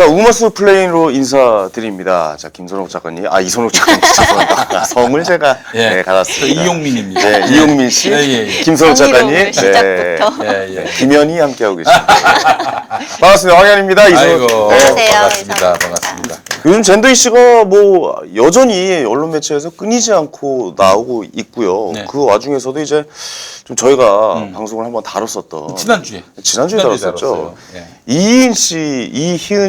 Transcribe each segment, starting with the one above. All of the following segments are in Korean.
자, 우마스 플레인으로 인사드립니다. 자, 김선욱 작가님, 이선욱 작가님, 죄송합니다. 성을 제가 예. 갈았습니다. 이용민입니다. 네, 이용민 씨, 김선욱 작가님, 시작부터. 김현희 함께하고 계십니다. 반갑습니다. 황현입니다. 이선욱. 아이고, 안녕하세요. 반갑습니다. 이선욱입니다. 반갑습니다. 요즘 젠더 이슈가 뭐 여전히 언론 매체에서 끊이지 않고 나오고 있고요. 네. 그 와중에서도 이제 좀 저희가 방송을 한번 다뤘었던 지난주에 다뤘었죠. 다뤘어요. 예. 이희은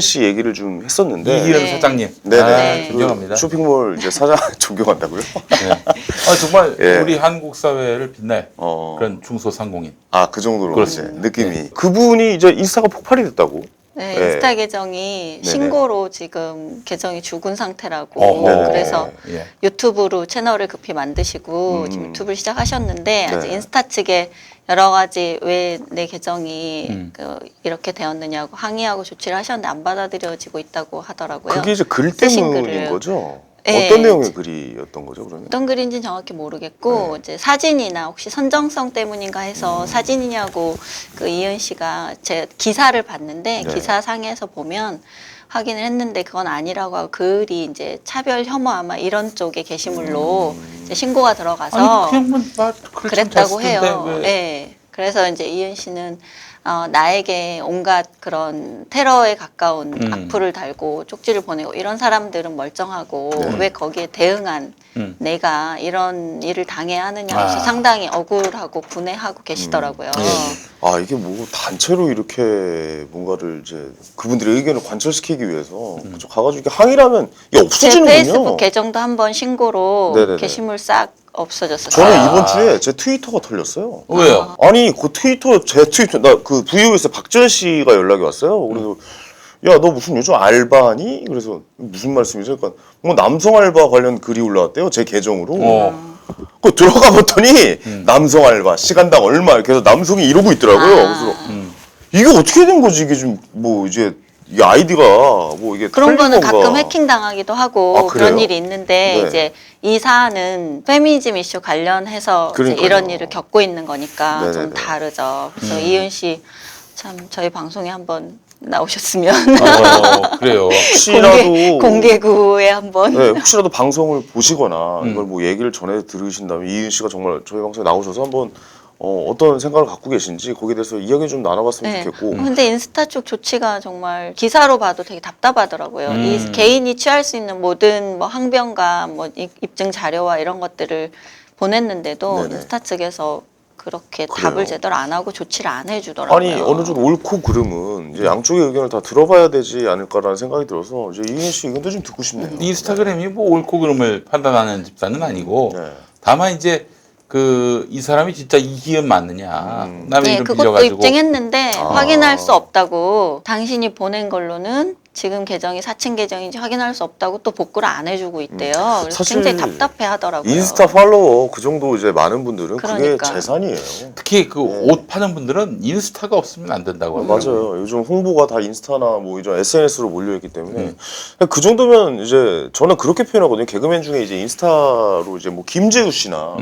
씨 얘기를 좀 했었는데. 이희연 네. 사장님. 네네. 존경합니다. 쇼핑몰 이제 사장 존경한다고요? 네. 정말 예. 우리 한국 사회를 빛낼 어. 그런 중소상공인. 그 정도로 그렇습니다. 이제 느낌이. 그분이 이제 인스타가 폭발이 됐다고. 네, 네. 인스타 계정이 네네. 신고로 지금 계정이 죽은 상태라고. 어허. 그래서 예. 유튜브로 채널을 급히 만드시고 지금 유튜브를 시작하셨는데 아직 네. 인스타 측에 여러 가지 왜 내 계정이 이렇게 되었느냐고 항의하고 조치를 하셨는데 안 받아들여지고 있다고 하더라고요. 그게 이제 글 쓰신 때문인 글을. 거죠? 네. 어떤 내용의 글이었던 거죠, 그러면? 어떤 글인지는 정확히 모르겠고 이제 사진이나 혹시 선정성 때문인가 해서 사진이냐고 그 이은 씨가 제 기사를 봤는데 네. 기사상에서 보면 확인을 했는데 그건 아니라고 하고 글이 이제 차별 혐오 아마 이런 쪽의 게시물로 이제 신고가 들어가서 아니 그냥 그랬다고 해요. 왜? 네. 그래서 이제 이은 씨는 나에게 온갖 그런 테러에 가까운 악플을 달고 쪽지를 보내고 이런 사람들은 멀쩡하고 네. 왜 거기에 대응한 내가 이런 일을 당해야 하느냐 해서 아. 상당히 억울하고 분해하고 계시더라고요. 이게 뭐 단체로 이렇게 뭔가를 이제 그분들의 의견을 관철시키기 위해서 그쪽 가가지고 이렇게 항의를 하면 이게 제 없어지는군요. 페이스북 계정도 한번 신고로 네네네. 게시물 싹 없어졌어요. 저는 이번 주에 제 트위터가 털렸어요. 왜요? 아니 그 트위터 제 트위터 나 그 VO에서 박지원 씨가 연락이 왔어요. 그래서 야 너 무슨 요즘 알바니? 그래서 무슨 말씀이죠? 그러니까 뭐 남성 알바 관련 글이 올라왔대요 제 계정으로. 그 들어가 봤더니 남성 알바 시간당 얼마 이렇게 해서 남성이 이러고 있더라고요. 그래서 이게 어떻게 된 거지? 이게 좀 뭐 이제 이 아이디가 뭐 이게 그런 털린 거는 건가? 가끔 해킹 당하기도 하고 그래요? 그런 일이 있는데 네. 이제 이 사안은 페미니즘 이슈 관련해서 이제 그러니까요. 이런 일을 겪고 있는 거니까 좀 네네네. 다르죠. 그래서 이은 씨 참 저희 방송에 한번 나오셨으면 그래요. 혹시라도 공개구에 한번 네, 혹시라도 방송을 보시거나 이걸 뭐 얘기를 전해 들으신다면 이은 씨가 정말 저희 방송에 나오셔서 한번 어떤 생각을 갖고 계신지 거기에 대해서 이야기 좀 나눠봤으면 네. 좋겠고. 근데 인스타 쪽 조치가 정말 기사로 봐도 되게 답답하더라고요. 이 개인이 취할 수 있는 모든 뭐 항변과 뭐 입증 자료와 이런 것들을 보냈는데도 네네. 인스타 측에서 그렇게 그래요. 답을 제대로 안 하고 조치를 안 해주더라고요. 아니 어느 정도 옳고 그름은 이제 양쪽의 의견을 다 들어봐야 되지 않을까라는 생각이 들어서 이제 이은 씨 의견도 좀 듣고 싶네요. 인스타그램이 뭐 옳고 그름을 판단하는 집단은 아니고 네. 다만 이제 이 사람이 진짜 이희연 맞느냐 남의 네, 이름 그것도 빌려가지고 입증했는데 확인할 수 없다고 당신이 보낸 걸로는 지금 계정이 사칭 계정인지 확인할 수 없다고 또 복구를 안 해주고 있대요. 그래서 사실 굉장히 답답해 하더라고요. 인스타 팔로워 그 정도 이제 많은 분들은 그러니까. 그게 재산이에요. 특히 그 옷 파는 분들은 인스타가 없으면 안 된다고 하더라고요. 맞아요. 요즘 홍보가 다 인스타나 뭐 이런 SNS로 몰려있기 때문에 그 정도면 이제 저는 그렇게 표현하거든요. 개그맨 중에 이제 인스타로 이제 뭐 김재우 씨나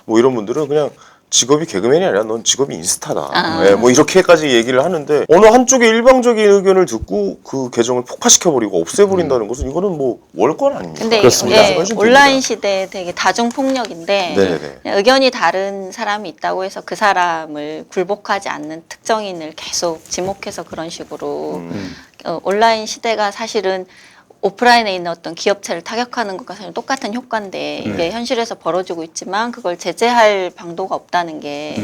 뭐 이런 분들은 그냥 직업이 개그맨이 아니라 넌 직업이 인스타다. 예, 뭐 이렇게까지 얘기를 하는데 어느 한쪽의 일방적인 의견을 듣고 그 계정을 폭파시켜버리고 없애버린다는 것은 이거는 뭐 월권 아닙니까? 근데 그렇습니다. 이게 말씀하시면 온라인 됩니다. 시대에 되게 다중 폭력인데 네네네. 그냥 의견이 다른 사람이 있다고 해서 그 사람을 굴복하지 않는 특정인을 계속 지목해서 그런 식으로 온라인 시대가 사실은 오프라인에 있는 어떤 기업체를 타격하는 것과 사실 똑같은 효과인데 이게 현실에서 벌어지고 있지만 그걸 제재할 방도가 없다는 게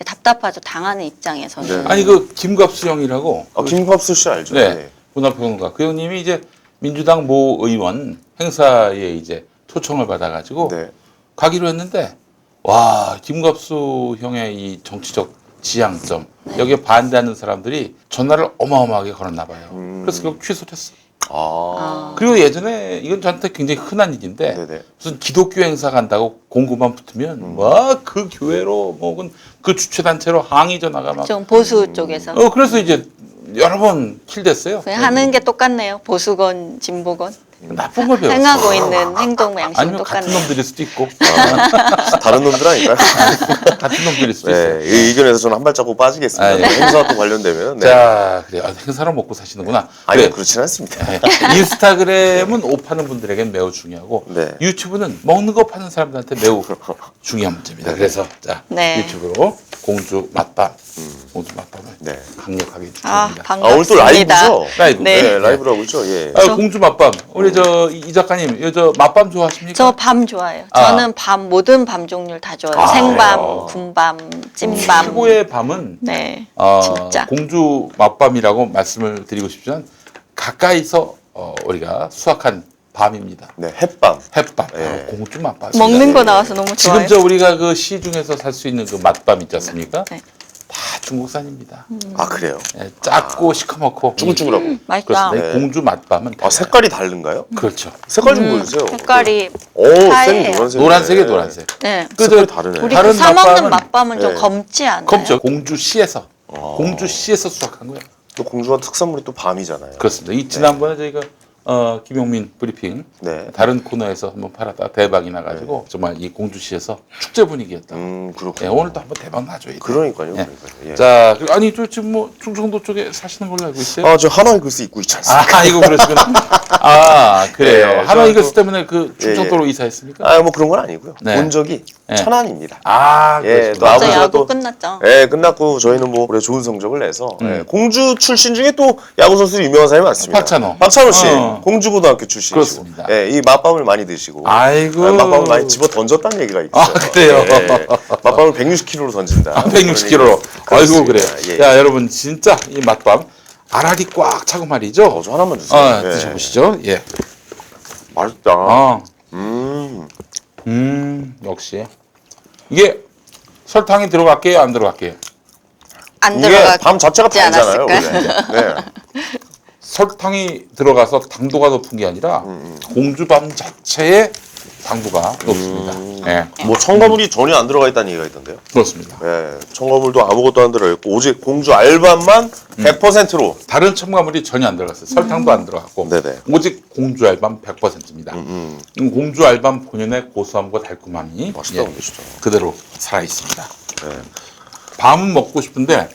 답답하죠. 당하는 입장에서는. 네. 아니 그 김갑수 형이라고 김갑수 씨 알죠? 네. 문화평론가 그 형님이 이제 민주당 모 의원 행사에 이제 초청을 받아가지고 네. 가기로 했는데 와 김갑수 형의 이 정치적 지향점 여기에 반대하는 사람들이 전화를 어마어마하게 걸었나 봐요. 그래서 결국 취소됐어. 그리고 예전에 이건 저한테 굉장히 흔한 일인데 네네. 무슨 기독교 행사 간다고 공고만 붙으면 와 그 교회로 뭐 그 주최 단체로 항의 전화가 막 좀 보수 쪽에서 그래서 이제 여러 번 킬됐어요. 그냥 하는 게 똑같네요. 보수건 진보건. 나쁜 걸 배웠어. 행하고 있는 행동 양식은 아니면 같은 똑같네요. 놈들일 수도 있고 다른 놈들 아닐까요? 같은 놈들일 수도 있어요. 네, 이 의견에서 저는 한 발자국 빠지겠습니다. 아, 예. 행사와 또 관련되면. 네. 자, 그래요. 아, 행사로 먹고 사시는구나. 아니, 그래. 그렇진 않습니다. 네. 인스타그램은 옷 파는 분들에겐 매우 중요하고 네. 유튜브는 먹는 거 파는 사람들한테 매우 중요한 문제입니다. 그래서 자 네. 유튜브로 공주 맛밥, 공주 맛밥을 네. 강력하게 아, 추천합니다. 반갑습니다. 오늘 또 라이브죠? 라이브. 네, 네. 라이브로 하고 있죠. 예. 아, 공주 맛밥. 우리 이 작가님, 저 맛밤 좋아하십니까? 저 밤 좋아해요. 아. 저는 밤 모든 밤 종류를 다 좋아해요. 아, 생밤, 그래요? 군밤, 찐밤. 최고의 밤은 네, 아, 진짜. 공주 맛밤이라고 말씀을 드리고 싶지만 가까이서 우리가 수확한 밤입니다. 네, 햇밤. 햇밤, 예. 공주 맛밤. 먹는 거 나와서 너무 지금 좋아요. 저 우리가 그 시중에서 살 수 있는 그 맛밤 있지 않습니까? 네. 다 중국산입니다. 아, 그래요? 예, 작고 시커멓고 쭈글쭈글하고. 맛있다. 그렇습니다. 네. 공주 맛밤은 아, 색깔이 다른가요? 그렇죠. 색깔 좀 보여주세요. 색깔이 오, 생 하얘요. 노란색. 노란색에 노란색. 네. 색깔이 다르네. 우리 다른 그 사 먹는 맛밤은- 맛밤은 좀 네. 검지 않아요? 검죠. 공주시에서 공주시에서 수확한 거예요. 또 공주가 특산물이 또 밤이잖아요. 그렇습니다. 이 지난번에 저희가 김용민 브리핑 네. 다른 코너에서 한번 팔았다 대박이 나가지고 정말 이 공주시에서 축제 분위기였다. 그렇군요. 예, 오늘도 한번 대박 나줘야 돼. 그러니까요. 예. 그러니까요. 예. 자, 아니 저 지금 뭐 충청도 쪽에 사시는 걸로 알고 있어요? 아, 저 하나의 글씨 입고 있지 않습니까? 아, 이거 그러시구나. 아, 그래요. 예, 하나 저도- 이글스 때문에 그 충청도로 이사했습니까? 아, 뭐 그런 건 아니고요. 네. 본 적이 예. 천안입니다. 아, 예, 또 그러시구나. 맞아, 아버지가 야구 또 끝났죠. 예, 끝났고 저희는 뭐 올해 좋은 성적을 내서 예, 공주 출신 중에 또 야구 선수로 유명한 사람이 많습니다. 박찬호. 씨, 어. 공주고등학교 출신이시고, 그렇습니다. 예, 이 맛밤을 많이 드시고, 아이고. 맛밤을 많이 집어 던졌다는 얘기가 있어요. 아, 그래요? 예, 맛밤을 160kg로 던진다. 160kg로. 아이고, 그래요. 예. 야, 여러분, 진짜 이 맛밤 알알이 꽉 차고 말이죠. 저 하나만 주세요. 아, 예. 드셔보시죠. 예. 맛있다. 아, 음. 역시. 이게 설탕이 들어갈게요, 안 들어갈게요? 안 이게 들어가지 밤 자체가 달잖아요. 않았을까? 원래. 네. 설탕이 들어가서 당도가 높은 게 아니라 공주밤 자체의 당도가 높습니다. 예, 뭐 첨가물이 전혀 안 들어가 있다는 얘기가 있던데요. 그렇습니다. 예, 첨가물도 아무것도 안 들어있고 오직 공주 알밤만 100%로. 다른 첨가물이 전혀 안 들어갔어요. 설탕도 안 들어갔고 네네. 오직 공주 알밤 100%입니다. 공주 알밤 본연의 고소함과 달콤함이 맛있다, 근데 진짜. 그대로 살아 있습니다. 네. 밤은 먹고 싶은데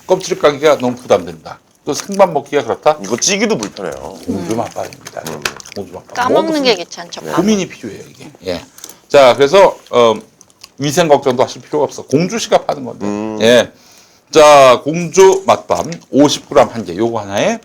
껍질 까기가 너무 부담된다. 또 생밥 먹기가 그렇다. 이거 찌기도 불편해요. 공주 맛밥입니다. 공주 맛밥. 까먹는 게 귀찮죠. 밤. 고민이 필요해요 이게. 예. 자 그래서 위생 걱정도 하실 필요가 없어. 공주시가 파는 건데. 예. 자 공주 맛밤 50g 한 개. 요거 하나에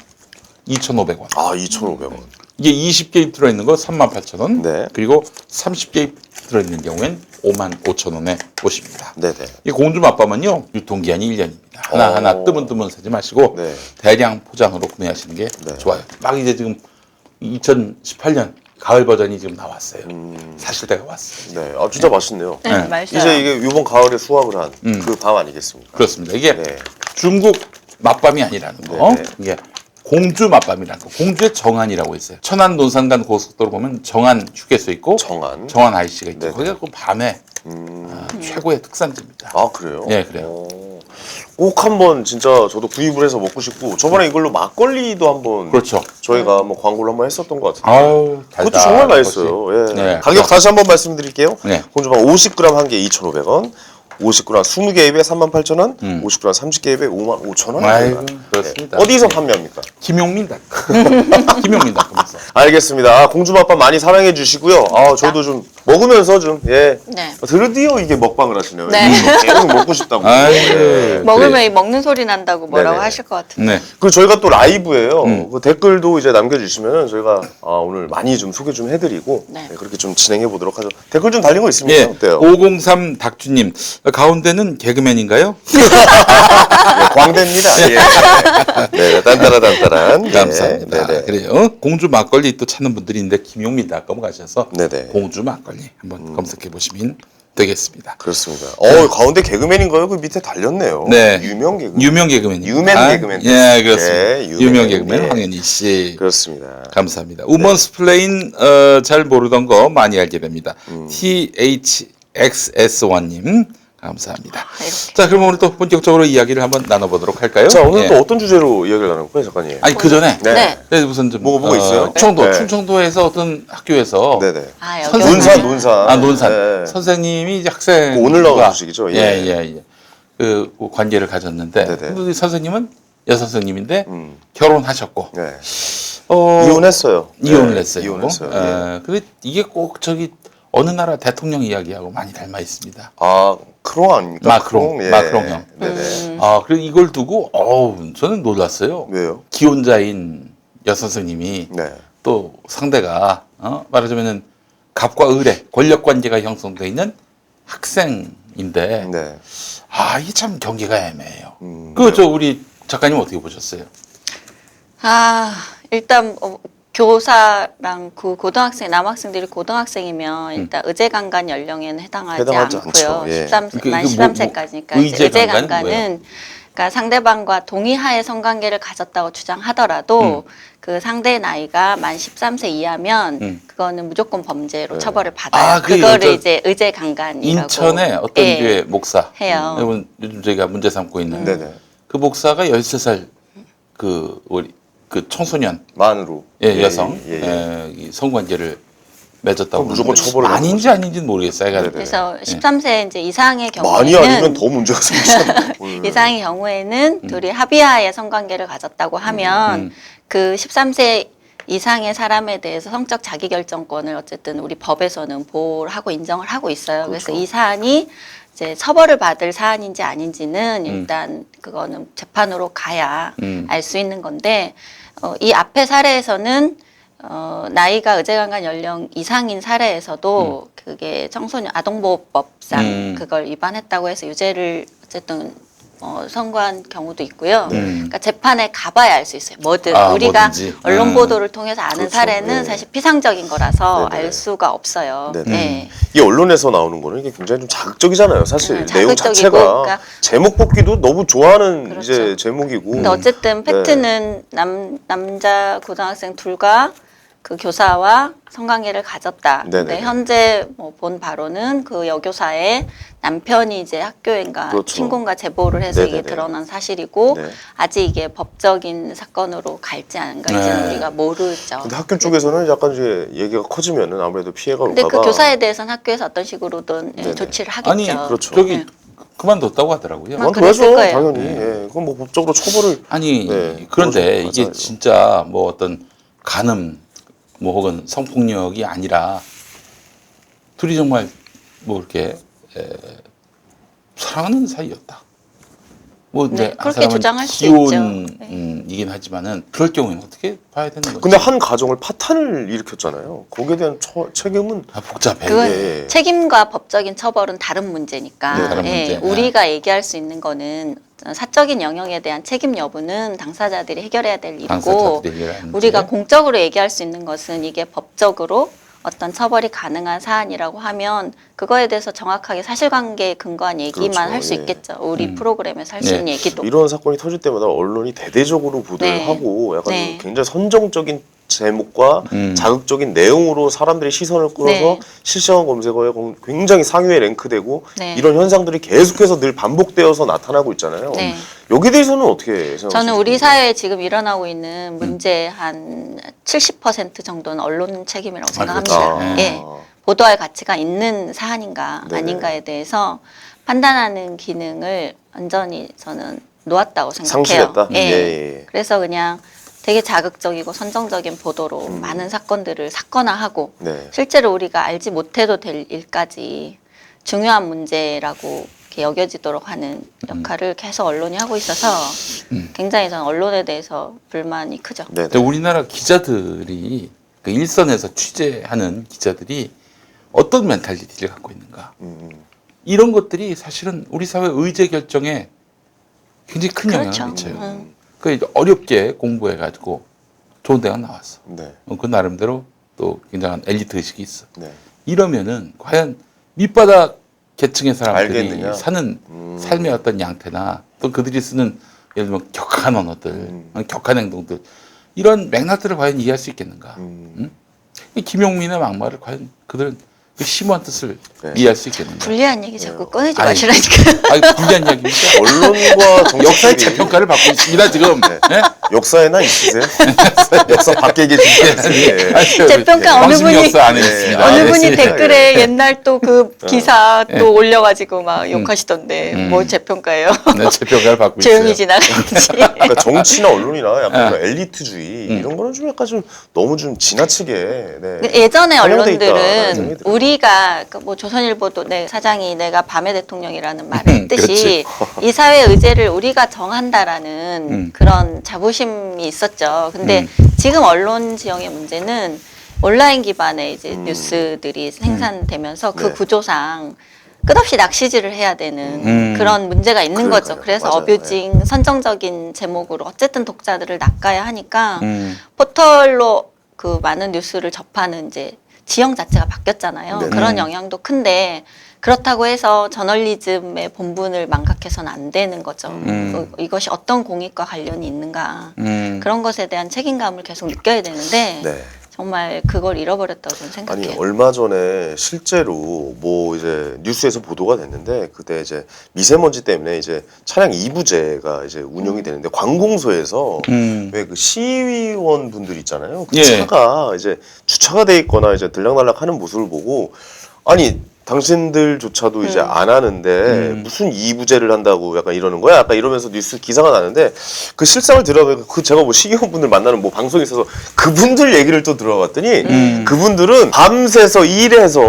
2,500원. 아, 2,500원. 이게 20개 들어있는 거 38,000원. 네. 그리고 30개 들어있는 경우엔 55,000원에 오십니다. 네네. 이 공주 맛밤은요 유통기한이 1년입니다. 하나하나 뜨문뜨문 사지 마시고 네. 대량 포장으로 구매하시는 게 네. 좋아요. 막 이제 지금 2018년 가을 버전이 지금 나왔어요. 사실 때가 왔어요. 네. 아, 진짜 맛있네요. 네, 네. 맛있어요. 이제 이게 이번 가을에 수확을 한 그 밤 아니겠습니까? 그렇습니다. 이게 네. 중국 맛밤이 아니라는 거. 네, 네. 이게 공주 맛밤이라는 거. 공주의 정안이라고 있어요. 천안 논산간 고속도로 보면 정안 휴게소 있고 정안. IC가 있죠. 네, 네. 거기가 그 밤에 최고의 특산지입니다. 아, 그래요? 예, 그래요. 꼭 한번 진짜 저도 구입을 해서 먹고 싶고 저번에 이걸로 막걸리도 한번 그렇죠. 저희가 뭐 광고를 한번 했었던 것 같은데 아우, 그것도 정말 맛있어요. 예. 네. 가격 다시 한번 말씀드릴게요. 네. 공주밤 50g 한 개 2,500원, 50g 20개 입에 38,000원, 50g 30개 입에 55,000원. 아이고, 그렇습니다. 어디서 판매합니까? 김용민닷컴에서. 알겠습니다. 아, 공주밥밥 많이 사랑해 주시고요. 아, 저도 좀 먹으면서 좀 예. 네. 드디어 이게 먹방을 하시네요. 네. 계속 먹고 싶다고. 아이고. 예. 먹으면 그래. 이 먹는 소리 난다고 뭐라고 네네. 하실 것 같은데. 네. 그리고 저희가 또 라이브예요. 그 댓글도 이제 남겨주시면 저희가 오늘 많이 좀 소개 좀 해드리고 네. 네, 그렇게 좀 진행해 보도록 하죠. 댓글 좀 달린 거 있습니까? 예. 어때요? 503 닥주님 가운데는 개그맨인가요? 네, 광대입니다. 예. 네, 딴따라딴따란. 감사합니다. 네, 네. 그래요. 공주 막걸리 또 찾는 분들이 있는데 김용민닷컴 가셔서 네네. 공주 막걸리 한번 검색해 보시면 되겠습니다. 그렇습니다. 가운데 개그맨인가요? 그 밑에 달렸네요. 네. 유명 개그맨. 유명 개그맨. 유맨 개그맨. 예, 그렇습니다. 네, 유명 개그맨 예. 황현희 씨. 그렇습니다. 감사합니다. 우먼스 플레인 잘 모르던 거 많이 알게 됩니다. THXS1님 감사합니다. 이렇게. 자, 그럼 오늘 또 본격적으로 이야기를 한번 나눠보도록 할까요? 자, 오늘 예. 또 어떤 주제로 이야기를 나눌까요, 작가님? 아니 그 전에 네. 우선 좀 뭐가 있어요? 충청도 네. 충청도에서 어떤 학교에서 네네. 아, 여기 선생님. 오늘 논산. 논산 네. 선생님이 이제 학생 그 오늘 나온 소식이죠. 예. 예. 그 관계를 가졌는데 네네. 근데 이 선생님은 여선생님인데 음. 결혼하셨고 네. 어, 이혼했어요. 이혼을 네, 했어요. 이혼했어요. 예. 근데 이게 꼭 저기 어느 나라 대통령 이야기하고 많이 닮아 있습니다. 아, 크롱 아닙니까? 마크롱, 예. 마크롱 형. 네네. 그리고 이걸 두고 저는 놀랐어요. 왜요? 기혼자인 여선생님이 네. 또 상대가 말하자면은 갑과 을의 권력 관계가 형성돼 있는 학생인데 네. 이게 참 경계가 애매해요. 그래요? 저 우리 작가님 어떻게 보셨어요? 일단 교사랑 그 고등학생 남학생들이 고등학생이면 일단 의제 강간 연령에는 해당하지 해당하지 않고요. 않죠. 예. 13세 만 그 뭐, 13세까지니까 의제 의제 강간은 강간은 그러니까 상대방과 동의하에 성관계를 가졌다고 주장하더라도 그 상대의 나이가 만 13세 이하면 그거는 무조건 범죄로 처벌을 받아요. 그게 그거를 저 이제 의제 강간이라고 인천에 어떤 예, 교회 목사 해요. 여러분 요즘 저희가 문제 삼고 있는 네네. 그 목사가 13살 그 우리 그 청소년 만으로. 여성 예, 예. 이 성관계를 맺었다고 그럼 무조건 그러는데 처벌을 받는 아닌지 아닌지는 모르겠어요. 네네. 그래서 13세 이제 이상의 많이 경우에는 아니면 더 문제가 생기잖아요. 이상의 경우에는 둘이 합의하에 성관계를 가졌다고 하면 그 13세 이상의 사람에 대해서 성적 자기결정권을 어쨌든 우리 법에서는 보호를 하고 인정을 하고 있어요. 그래서 이 사안이 이제 처벌을 받을 사안인지 아닌지는 일단 그거는 재판으로 가야 알 수 있는 건데 이 앞의 사례에서는 나이가 의제강간 연령 이상인 사례에서도 그게 청소년 아동보호법상 그걸 위반했다고 해서 유죄를 어쨌든 선고한 경우도 있고요. 그러니까 재판에 가봐야 알 수 있어요. 뭐든 우리가 뭐든지. 언론 보도를 통해서 아는 그렇죠. 사례는 네. 사실 피상적인 거라서 네네. 알 수가 없어요. 네네. 네. 이 언론에서 나오는 거는 이게 굉장히 좀 자극적이잖아요. 사실 내용 자극적이고, 자체가 그러니까 제목 뽑기도 너무 좋아하는 그렇죠. 이제 제목이고. 근데 어쨌든 팩트는 남자 고등학생 둘과 그 교사와 성관계를 가졌다. 근데 네네네. 현재 뭐 본 바로는 그 여교사의 남편이 이제 학교인가 그렇죠. 친권과 제보를 해서 이게 네네네. 드러난 사실이고 네. 아직 이게 법적인 사건으로 갈지 안 갈지는 네. 우리가 모르죠. 근데 학교 쪽에서는 약간 이제 얘기가 커지면은 아무래도 피해가 근데 올까봐. 그 교사에 대해서는 학교에서 어떤 식으로든 네네. 조치를 하겠죠. 아니 그렇죠. 저기 네. 그만뒀다고 하더라고요. 아, 그래야죠 그랬을 거예요. 당연히. 예. 그건 뭐 법적으로 처벌을. 아니 네, 그런데 맞아요. 이게 진짜 뭐 어떤 간음 뭐 혹은 성폭력이 아니라 둘이 정말 뭐 이렇게 사랑하는 사이였다. 뭐 네, 이제 한 그렇게 사람은 주장할 수 이긴 하지만은 그럴 경우에는 어떻게 봐야 되는 거지? 근데 한 가정을 파탄을 일으켰잖아요. 거기에 대한 책임은 복잡해. 그건 예. 책임과 법적인 처벌은 다른 문제니까 네, 다른 예, 문제. 우리가 얘기할 수 있는 거는 사적인 영역에 대한 책임 여부는 당사자들이 해결해야 될 일이고 당사자들이 해결하는 우리가 문제. 공적으로 얘기할 수 있는 것은 이게 법적으로 어떤 처벌이 가능한 사안이라고 하면 그거에 대해서 정확하게 사실관계에 근거한 얘기만 그렇죠. 할 수 예. 있겠죠. 우리 프로그램에서 할 수 네. 있는 얘기도. 이런 사건이 터질 때마다 언론이 대대적으로 보도를 네. 하고 약간 네. 굉장히 선정적인 제목과 자극적인 내용으로 사람들의 시선을 끌어서 네. 실시간 검색어에 굉장히 상위에 랭크되고 네. 이런 현상들이 계속해서 늘 반복되어서 나타나고 있잖아요. 네. 여기에 대해서는 어떻게 생각하세요? 저는 우리 사회에 지금 일어나고 있는 문제 한 70% 정도는 언론 책임이라고 생각합니다. 그렇죠. 예. 보도할 가치가 있는 사안인가 네네. 아닌가에 대해서 판단하는 기능을 완전히 저는 놓았다고 생각해요. 상실했다? 예. 예. 그래서 그냥 되게 자극적이고 선정적인 보도로 많은 사건들을 사건화하고 네. 실제로 우리가 알지 못해도 될 일까지 중요한 문제라고 이렇게 여겨지도록 하는 역할을 계속 언론이 하고 있어서 굉장히 저는 언론에 대해서 불만이 크죠. 네. 근데 우리나라 기자들이 그 일선에서 취재하는 기자들이 어떤 멘탈리티를 갖고 있는가? 이런 것들이 사실은 우리 사회 의제 결정에 굉장히 큰 그렇죠. 영향을 미쳐요. 그 어렵게 공부해가지고 좋은 대학 나왔어. 네. 그 나름대로 또 굉장한 엘리트 의식이 있어. 네. 이러면은 과연 밑바닥 계층의 사람들이 알겠느냐? 사는 삶의 어떤 양태나 또 그들이 쓰는 예를 들면 격한 언어들, 격한 행동들 이런 맥락들을 과연 이해할 수 있겠는가? 응? 이 김용민의 막말을 과연 그들은 그 심오한 뜻을 네. 이해할 수 있겠는데. 불리한 얘기 자꾸 꺼내지 아니, 마시라니까. 아니, 불리한 이야기입니까? 언론과 역사의 정치인이 재평가를 받고 있습니다 지금. 예? 역사에나 있으세요? 역사 밖에 계시는데 아니, 재평가 어느 방송 분이- 역사 안에 네. 있습니다. 어느 네. 분이 네. 댓글에 옛날 또 그 기사 네. 또 올려가지고 막 욕하시던데 뭐 재평가예요? 네, 재평가를 받고 조용히 있어요. 지나가지. 그러니까 정치나 언론이나 약간 네. 그 엘리트주의 이런 거는 좀 약간 좀 너무 좀 지나치게 네. 예전에 반영돼 있다라는 언론들은 생각이 들어요. 우리가 그뭐 조선일보도 내 사장이 내가 밤의 대통령이라는 말을 했듯이 그렇지. 이 사회 의제를 우리가 정한다라는 그런 자부심이 있었죠. 근데 지금 언론 지형의 문제는 온라인 기반의 이제 뉴스들이 생산되면서 그 네. 구조상 끝없이 낚시질을 해야 되는 그런 문제가 있는 그러니까요. 거죠. 그래서 맞아요. 어뷰징, 선정적인 제목으로 어쨌든 독자들을 낚아야 하니까 음. 포털로 그 많은 뉴스를 접하는 이제 지형 자체가 바뀌었잖아요. 네네. 그런 영향도 큰데 그렇다고 해서 저널리즘의 본분을 망각해서는 안 되는 거죠. 이것이 어떤 공익과 관련이 있는가 그런 것에 대한 책임감을 계속 느껴야 되는데 네. 정말 그걸 잃어버렸다고 저는 생각해요. 아니 얼마 전에 실제로 뭐 이제 뉴스에서 보도가 됐는데 그때 이제 미세먼지 때문에 이제 차량 2부제가 이제 운영이 되는데 관공서에서 왜 그 시의원 분들 있잖아요. 그 예. 차가 이제 주차가 돼 있거나 이제 들락날락 하는 모습을 보고 아니 당신들조차도 이제 안 하는데 무슨 2부제를 한다고 약간 이러는 거야? 약간 이러면서 뉴스 기사가 나는데 그 실상을 들어보니까 그 제가 뭐 시의원분들 만나는 뭐 방송에 있어서 그분들 얘기를 또 들어봤더니 그분들은 밤새서 일해서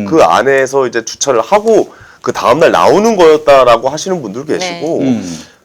그 안에서 이제 주차를 하고 그 다음날 나오는 거였다라고 하시는 분들 계시고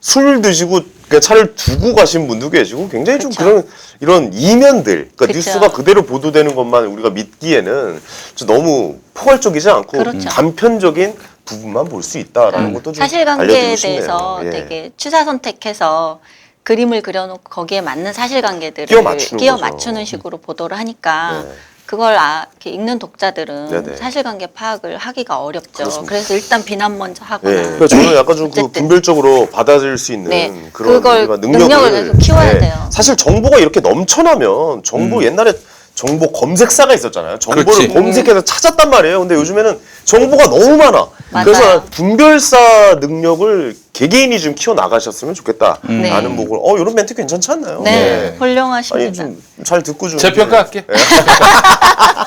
술 드시고 그러니까 차를 두고 가신 분도 계시고 굉장히 좀 그쵸. 그런 이런 이면들 그러니까 그쵸. 뉴스가 그대로 보도되는 것만 우리가 믿기에는 좀 너무 포괄적이지 않고 그렇죠. 단편적인 부분만 볼 수 있다라는 것도 좀 사실관계에 알려드리고 싶네요. 대해서 예. 되게 취사 선택해서 그림을 그려놓고 거기에 맞는 사실관계들을 끼워 맞추는 거죠. 맞추는 식으로 보도를 하니까 네. 그걸 이렇게 읽는 독자들은 네네. 사실관계 파악을 하기가 어렵죠. 그렇습니다. 그래서 일단 비난 먼저 예. 하거나 그러니까 저는 약간 좀 그 어쨌든. 분별적으로 받아들일 수 있는 네. 그런 그걸 우리가 능력을 계속 키워야 돼요. 사실 정보가 이렇게 넘쳐나면 정보 옛날에 정보 검색사가 있었잖아요. 정보를 그렇지. 검색해서 찾았단 말이에요. 근데 요즘에는 정보가 너무 많아. 맞아요. 그래서 분별사 능력을 개개인이 좀 키워 나가셨으면 좋겠다라는 네. 보고 이런 멘트 괜찮지 않나요? 네, 훌륭하십니다. 아니 좀 잘 듣고 좀 재평가할게.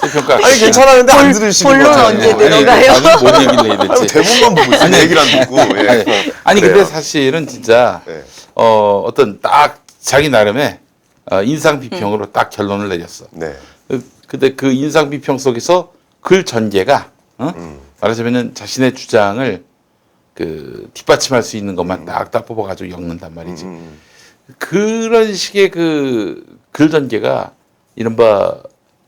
재평가할게. 아니 괜찮았는데 안 들으시는 본론 거죠. 언제 아니, 들어가요? 아니, 뭔 얘기를 해야 아니, 될지. 대본만 보고 있어요. 얘기를 안 듣고. 예. 아니 근데 그래요. 사실은 진짜 네. 어떤 딱 자기 나름의 인상 비평으로 딱 결론을 내렸어. 네. 근데 그 인상 비평 속에서 글 전개가 말하자면은 자신의 주장을 그 뒷받침할 수 있는 것만 딱 뽑아가지고 엮는단 말이지. 그런 식의 그 글 전개가 이른바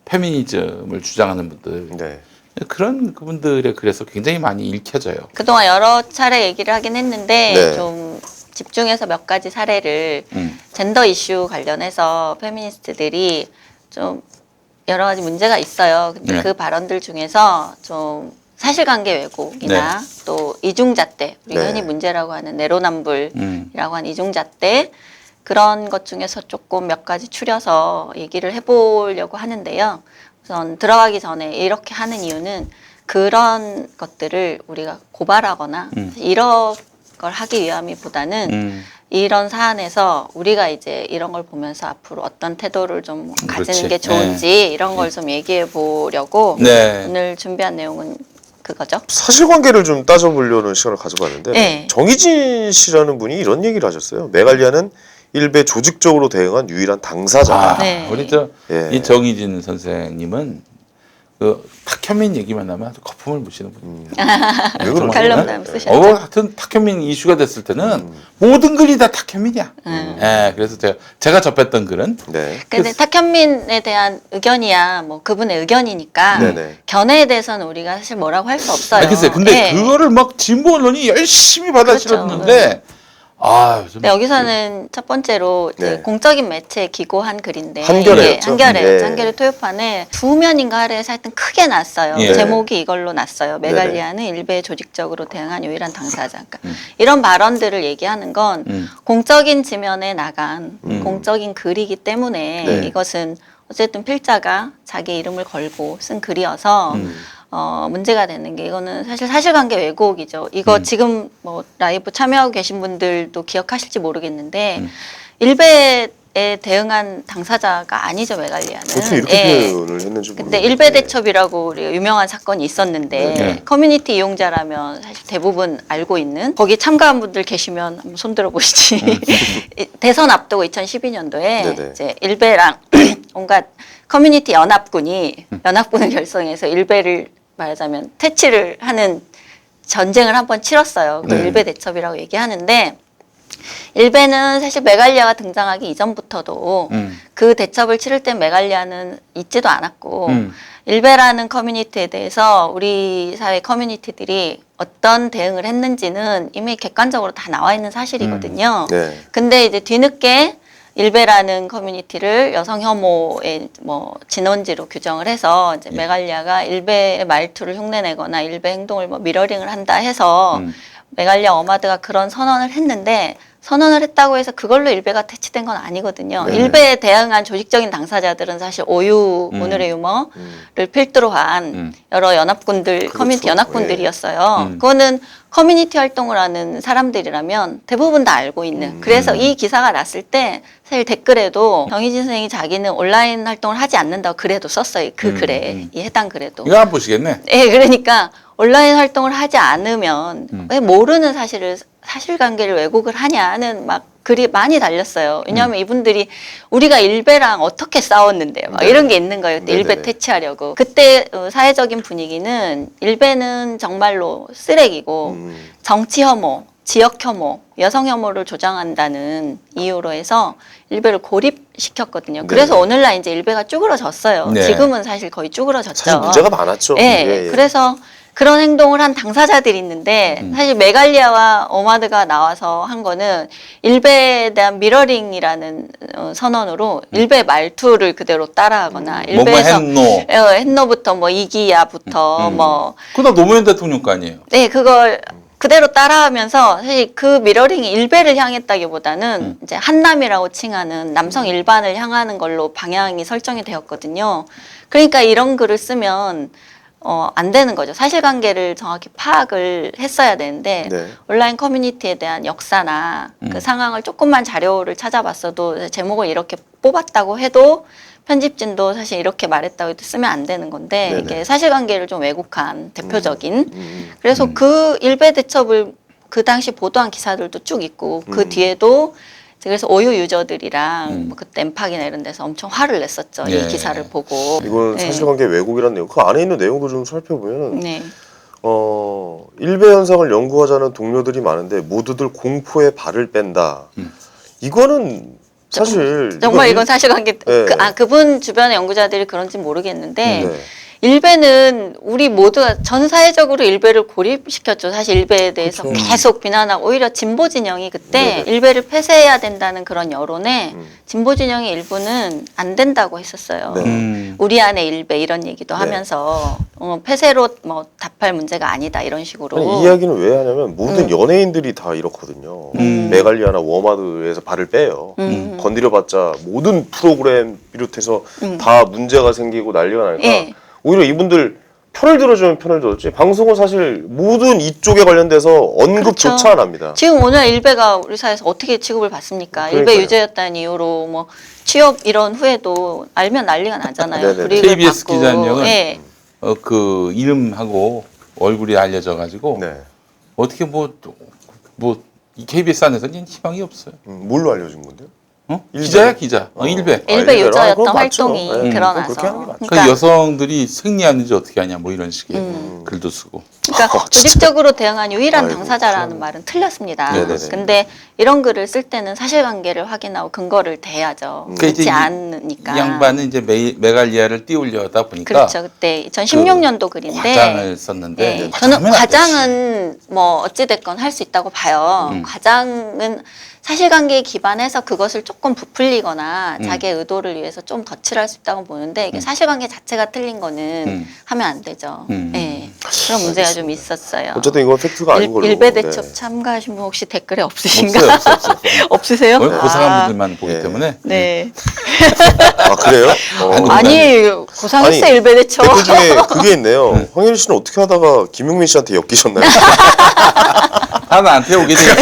페미니즘을 주장하는 분들 네. 그런 그분들의 글에서 굉장히 많이 읽혀져요. 그동안 여러 차례 얘기를 하긴 했는데 네. 좀 집중해서 몇 가지 사례를 음. 젠더 이슈 관련해서 페미니스트들이 좀 여러 가지 문제가 있어요. 근데 네. 그 발언들 중에서 좀 사실관계 왜곡이나 또 이중잣대, 우리가 네. 흔히 문제라고 하는 내로남불이라고 하는 이중잣대 그런 것 중에서 조금 몇 가지 추려서 얘기를 해보려고 하는데요. 우선 들어가기 전에 이렇게 하는 이유는 그런 것들을 우리가 고발하거나 이런 걸 하기 위함이보다는 이런 사안에서 우리가 이제 이런 걸 보면서 앞으로 어떤 태도를 좀 가지는 그렇지. 게 좋은지 이런 걸 좀 얘기해 보려고 네. 오늘 준비한 내용은 그거죠. 사실관계를 좀 따져보려는 시간을 가져봤는데 네. 정희진 씨라는 분이 이런 얘기를 하셨어요. 메갈리아는 일베 조직적으로 대응한 유일한 당사자다. 네. 우리 예. 이 정희진 선생님은 그 탁현민 얘기만 나면 아주 거품을 부시는 분입니다. 왜 그러세요? 칼럼담 쓰셨죠. 하여튼 탁현민 이슈가 됐을 때는 모든 글이 다 탁현민이야. 예, 그래서 제가 접했던 글은 네. 근데 탁현민에 대한 의견이야 뭐 그분의 의견이니까 네네. 견해에 대해서는 우리가 사실 뭐라고 할 수 없어요. 아니, 글쎄, 근데 네. 그거를 막 진보 언론이 열심히 받아 그렇죠. 실었는데 좀 네, 여기서는 첫 번째로 이제 네. 공적인 매체에 기고한 글인데 한겨레였죠? 한겨레 네. 한겨레 토요판에 두 면인가 하루에서 하여튼 크게 났어요. 예. 제목이 이걸로 났어요. 메갈리아는 일베에 조직적으로 대응한 유일한 당사자. 그러니까 음. 이런 발언들을 얘기하는 건 공적인 지면에 나간 공적인 글이기 때문에 네. 이것은 어쨌든 필자가 자기 이름을 걸고 쓴 글이어서 문제가 되는 게 이거는 사실 사실관계 왜곡이죠. 이거 지금 뭐 라이브 참여하고 계신 분들도 기억하실지 모르겠는데 일베에 대응한 당사자가 아니죠, 메갈리아는. 어떻게 이렇게 표현을 했는지 그때 모르겠는데. 일베 대첩이라고 우리가 유명한 사건이 있었는데 네. 커뮤니티 이용자라면 사실 대부분 알고 있는 거기 참가한 분들 계시면 한번 손 들어 보시지. 대선 앞두고 2012년도에 네네. 이제 일베랑 온갖 커뮤니티 연합군이 연합군을 결성해서 일베를 말하자면 퇴치를 하는 전쟁을 한번 치렀어요. 그걸 네. 일베 대첩이라고 얘기하는데 일베는 사실 메갈리아가 등장하기 이전부터도 그 대첩을 치를 때 메갈리아는 있지도 않았고 일베라는 커뮤니티에 대해서 우리 사회 커뮤니티들이 어떤 대응을 했는지는 이미 객관적으로 다 나와 있는 사실이거든요. 네. 근데 이제 뒤늦게 일베라는 커뮤니티를 여성 혐오의 뭐 진원지로 규정을 해서 이제 메갈리아가 일베의 말투를 흉내내거나 일베 행동을 뭐 미러링을 한다 해서 메갈리아 어마드가 그런 선언을 했는데 선언을 했다고 해서 그걸로 일베가 퇴치된 건 아니거든요. 네. 일베에 대응한 조직적인 당사자들은 사실 오유 오늘의 유머를 필두로 한 여러 연합군들 커뮤니티 연합군들이었어요. 그거는 커뮤니티 활동을 하는 사람들이라면 대부분 다 알고 있는. 그래서 이 기사가 났을 때 사실 댓글에도 정희진 선생이 자기는 온라인 활동을 하지 않는다고 글에도 썼어요. 그 글에 이 해당 글에도. 이거 안 보시겠네. 예, 그러니까 온라인 활동을 하지 않으면 왜 모르는 사실관계를 왜곡을 하냐는 막 글이 많이 달렸어요. 왜냐하면 이분들이 우리가 일베랑 어떻게 싸웠는데요. 막 이런 게 있는 거예요. 그때 일베 네네네. 퇴치하려고. 그때 사회적인 분위기는 일베는 정말로 쓰레기고 정치 혐오, 지역 혐오, 여성 혐오를 조장한다는 이유로 해서 일베를 고립시켰거든요. 그래서 네네. 오늘날 이제 일베가 쭈그러졌어요. 네. 지금은 사실 거의 쭈그러졌죠. 사실 문제가 많았죠. 예, 예, 예. 그래서 그런 행동을 한 당사자들이 있는데 사실 메갈리아와 오마드가 나와서 한 거는 일베에 대한 미러링이라는 선언으로 일베 말투를 그대로 따라하거나 뭐뭐 일베에서 했노. 했노부터 뭐 이기야부터 뭐 그다 노무현 대통령 거 아니에요. 네, 그걸 그대로 따라하면서 사실 그 미러링이 일베를 향했다기보다는 이제 한남이라고 칭하는 남성 일반을 향하는 걸로 방향이 설정이 되었거든요. 그러니까 이런 글을 쓰면 안 되는 거죠. 사실관계를 정확히 파악을 했어야 되는데 네. 온라인 커뮤니티에 대한 역사나 그 상황을 조금만 자료를 찾아봤어도 제목을 이렇게 뽑았다고 해도 편집진도 사실 이렇게 말했다고 해도 쓰면 안 되는 건데 네네. 이게 사실관계를 좀 왜곡한 대표적인 그래서 그 일베 대첩을 그 당시 보도한 기사들도 쭉 있고 그 뒤에도 그래서 오유 유저들이랑 뭐 그때 엠팍이나 이런 데서 엄청 화를 냈었죠. 예. 이 기사를 보고. 이건 네. 사실관계 왜곡이라는 내용. 그 안에 있는 내용도 좀 살펴보면 네. 일베 현상을 연구하자는 동료들이 많은데 모두들 공포에 발을 뺀다. 이거는 사실 정말 이건 사실관계 네. 그분 주변의 연구자들이 그런지 모르겠는데 네. 일베는 우리 모두가 전 사회적으로 일베를 고립시켰죠. 사실 일베에 대해서 그쵸. 계속 비난하고 오히려 진보 진영이 그때 네네. 일베를 폐쇄해야 된다는 그런 여론에 진보 진영의 일부는 안 된다고 했었어요. 네. 우리 안에 일베 이런 얘기도 네. 하면서 폐쇄로 뭐 답할 문제가 아니다 이런 식으로. 아니, 이 이야기는 왜 하냐면 모든 연예인들이 다 이렇거든요. 메갈리아나 워마드에서 발을 빼요. 건드려봤자 모든 프로그램 비롯해서 다 문제가 생기고 난리가 나니까 예. 오히려 이분들 편을 들어주면 편을 들었지 방송은 사실 모든 이쪽에 관련돼서 언급조차 그렇죠. 안 합니다. 지금 오늘 일베가 우리 사회에서 어떻게 취급을 받습니까? 일베 그러니까요. 유죄였다는 이유로 뭐 취업 이런 후에도 알면 난리가 나잖아요. 네네네. 불이익을 KBS 받고. 기자님은 예. 그 이름하고 얼굴이 알려져가지고 네. 어떻게 이 KBS 안에서는 희망이 없어요. 뭘로 알려준 건데요? 일베? 기자야 기자. 일베. 일베 일베라. 유저였던 그건 맞죠. 활동이 네. 드러나서. 그렇게 하는 게 맞죠. 그 여성들이 생리하는지 어떻게 하냐 뭐 이런 식의 글도 쓰고. 그러니까 조직적으로 대응한 유일한 아이고, 당사자라는 말은 틀렸습니다. 네네네. 근데 이런 글을 쓸 때는 사실관계를 확인하고 근거를 대야죠. 그러니까 이제 그렇지 않으니까. 이 양반은 이제 메갈리아를 띄우려다 보니까 그렇죠. 그때 2016년도 글인데. 과장을 썼는데 네, 과장은 저는 안 됐지. 과장은 뭐 어찌됐건 할 수 있다고 봐요. 과장은 사실관계에 기반해서 그것을 조금 부풀리거나 자기의 의도를 위해서 좀 덧칠할 수 있다고 보는데 이게 사실관계 자체가 틀린 거는 하면 안 되죠. 네. 그런 문제가 좀 있었어요. 어쨌든 이건 팩트가 아닌 걸로. 일베 대첩 네. 참가하신 분 혹시 댓글에 없으신가? 없어요. 없으세요? 거의 고상한 아, 분들만 보기 예. 때문에. 네. 아 그래요? 아니 고상했어 아니, 일베 대첩. 댓글 중에 그게 있네요. 황현희 씨는 어떻게 하다가 김용민 씨한테 엮이셨나요? 다 나한테 오게 돼 있어.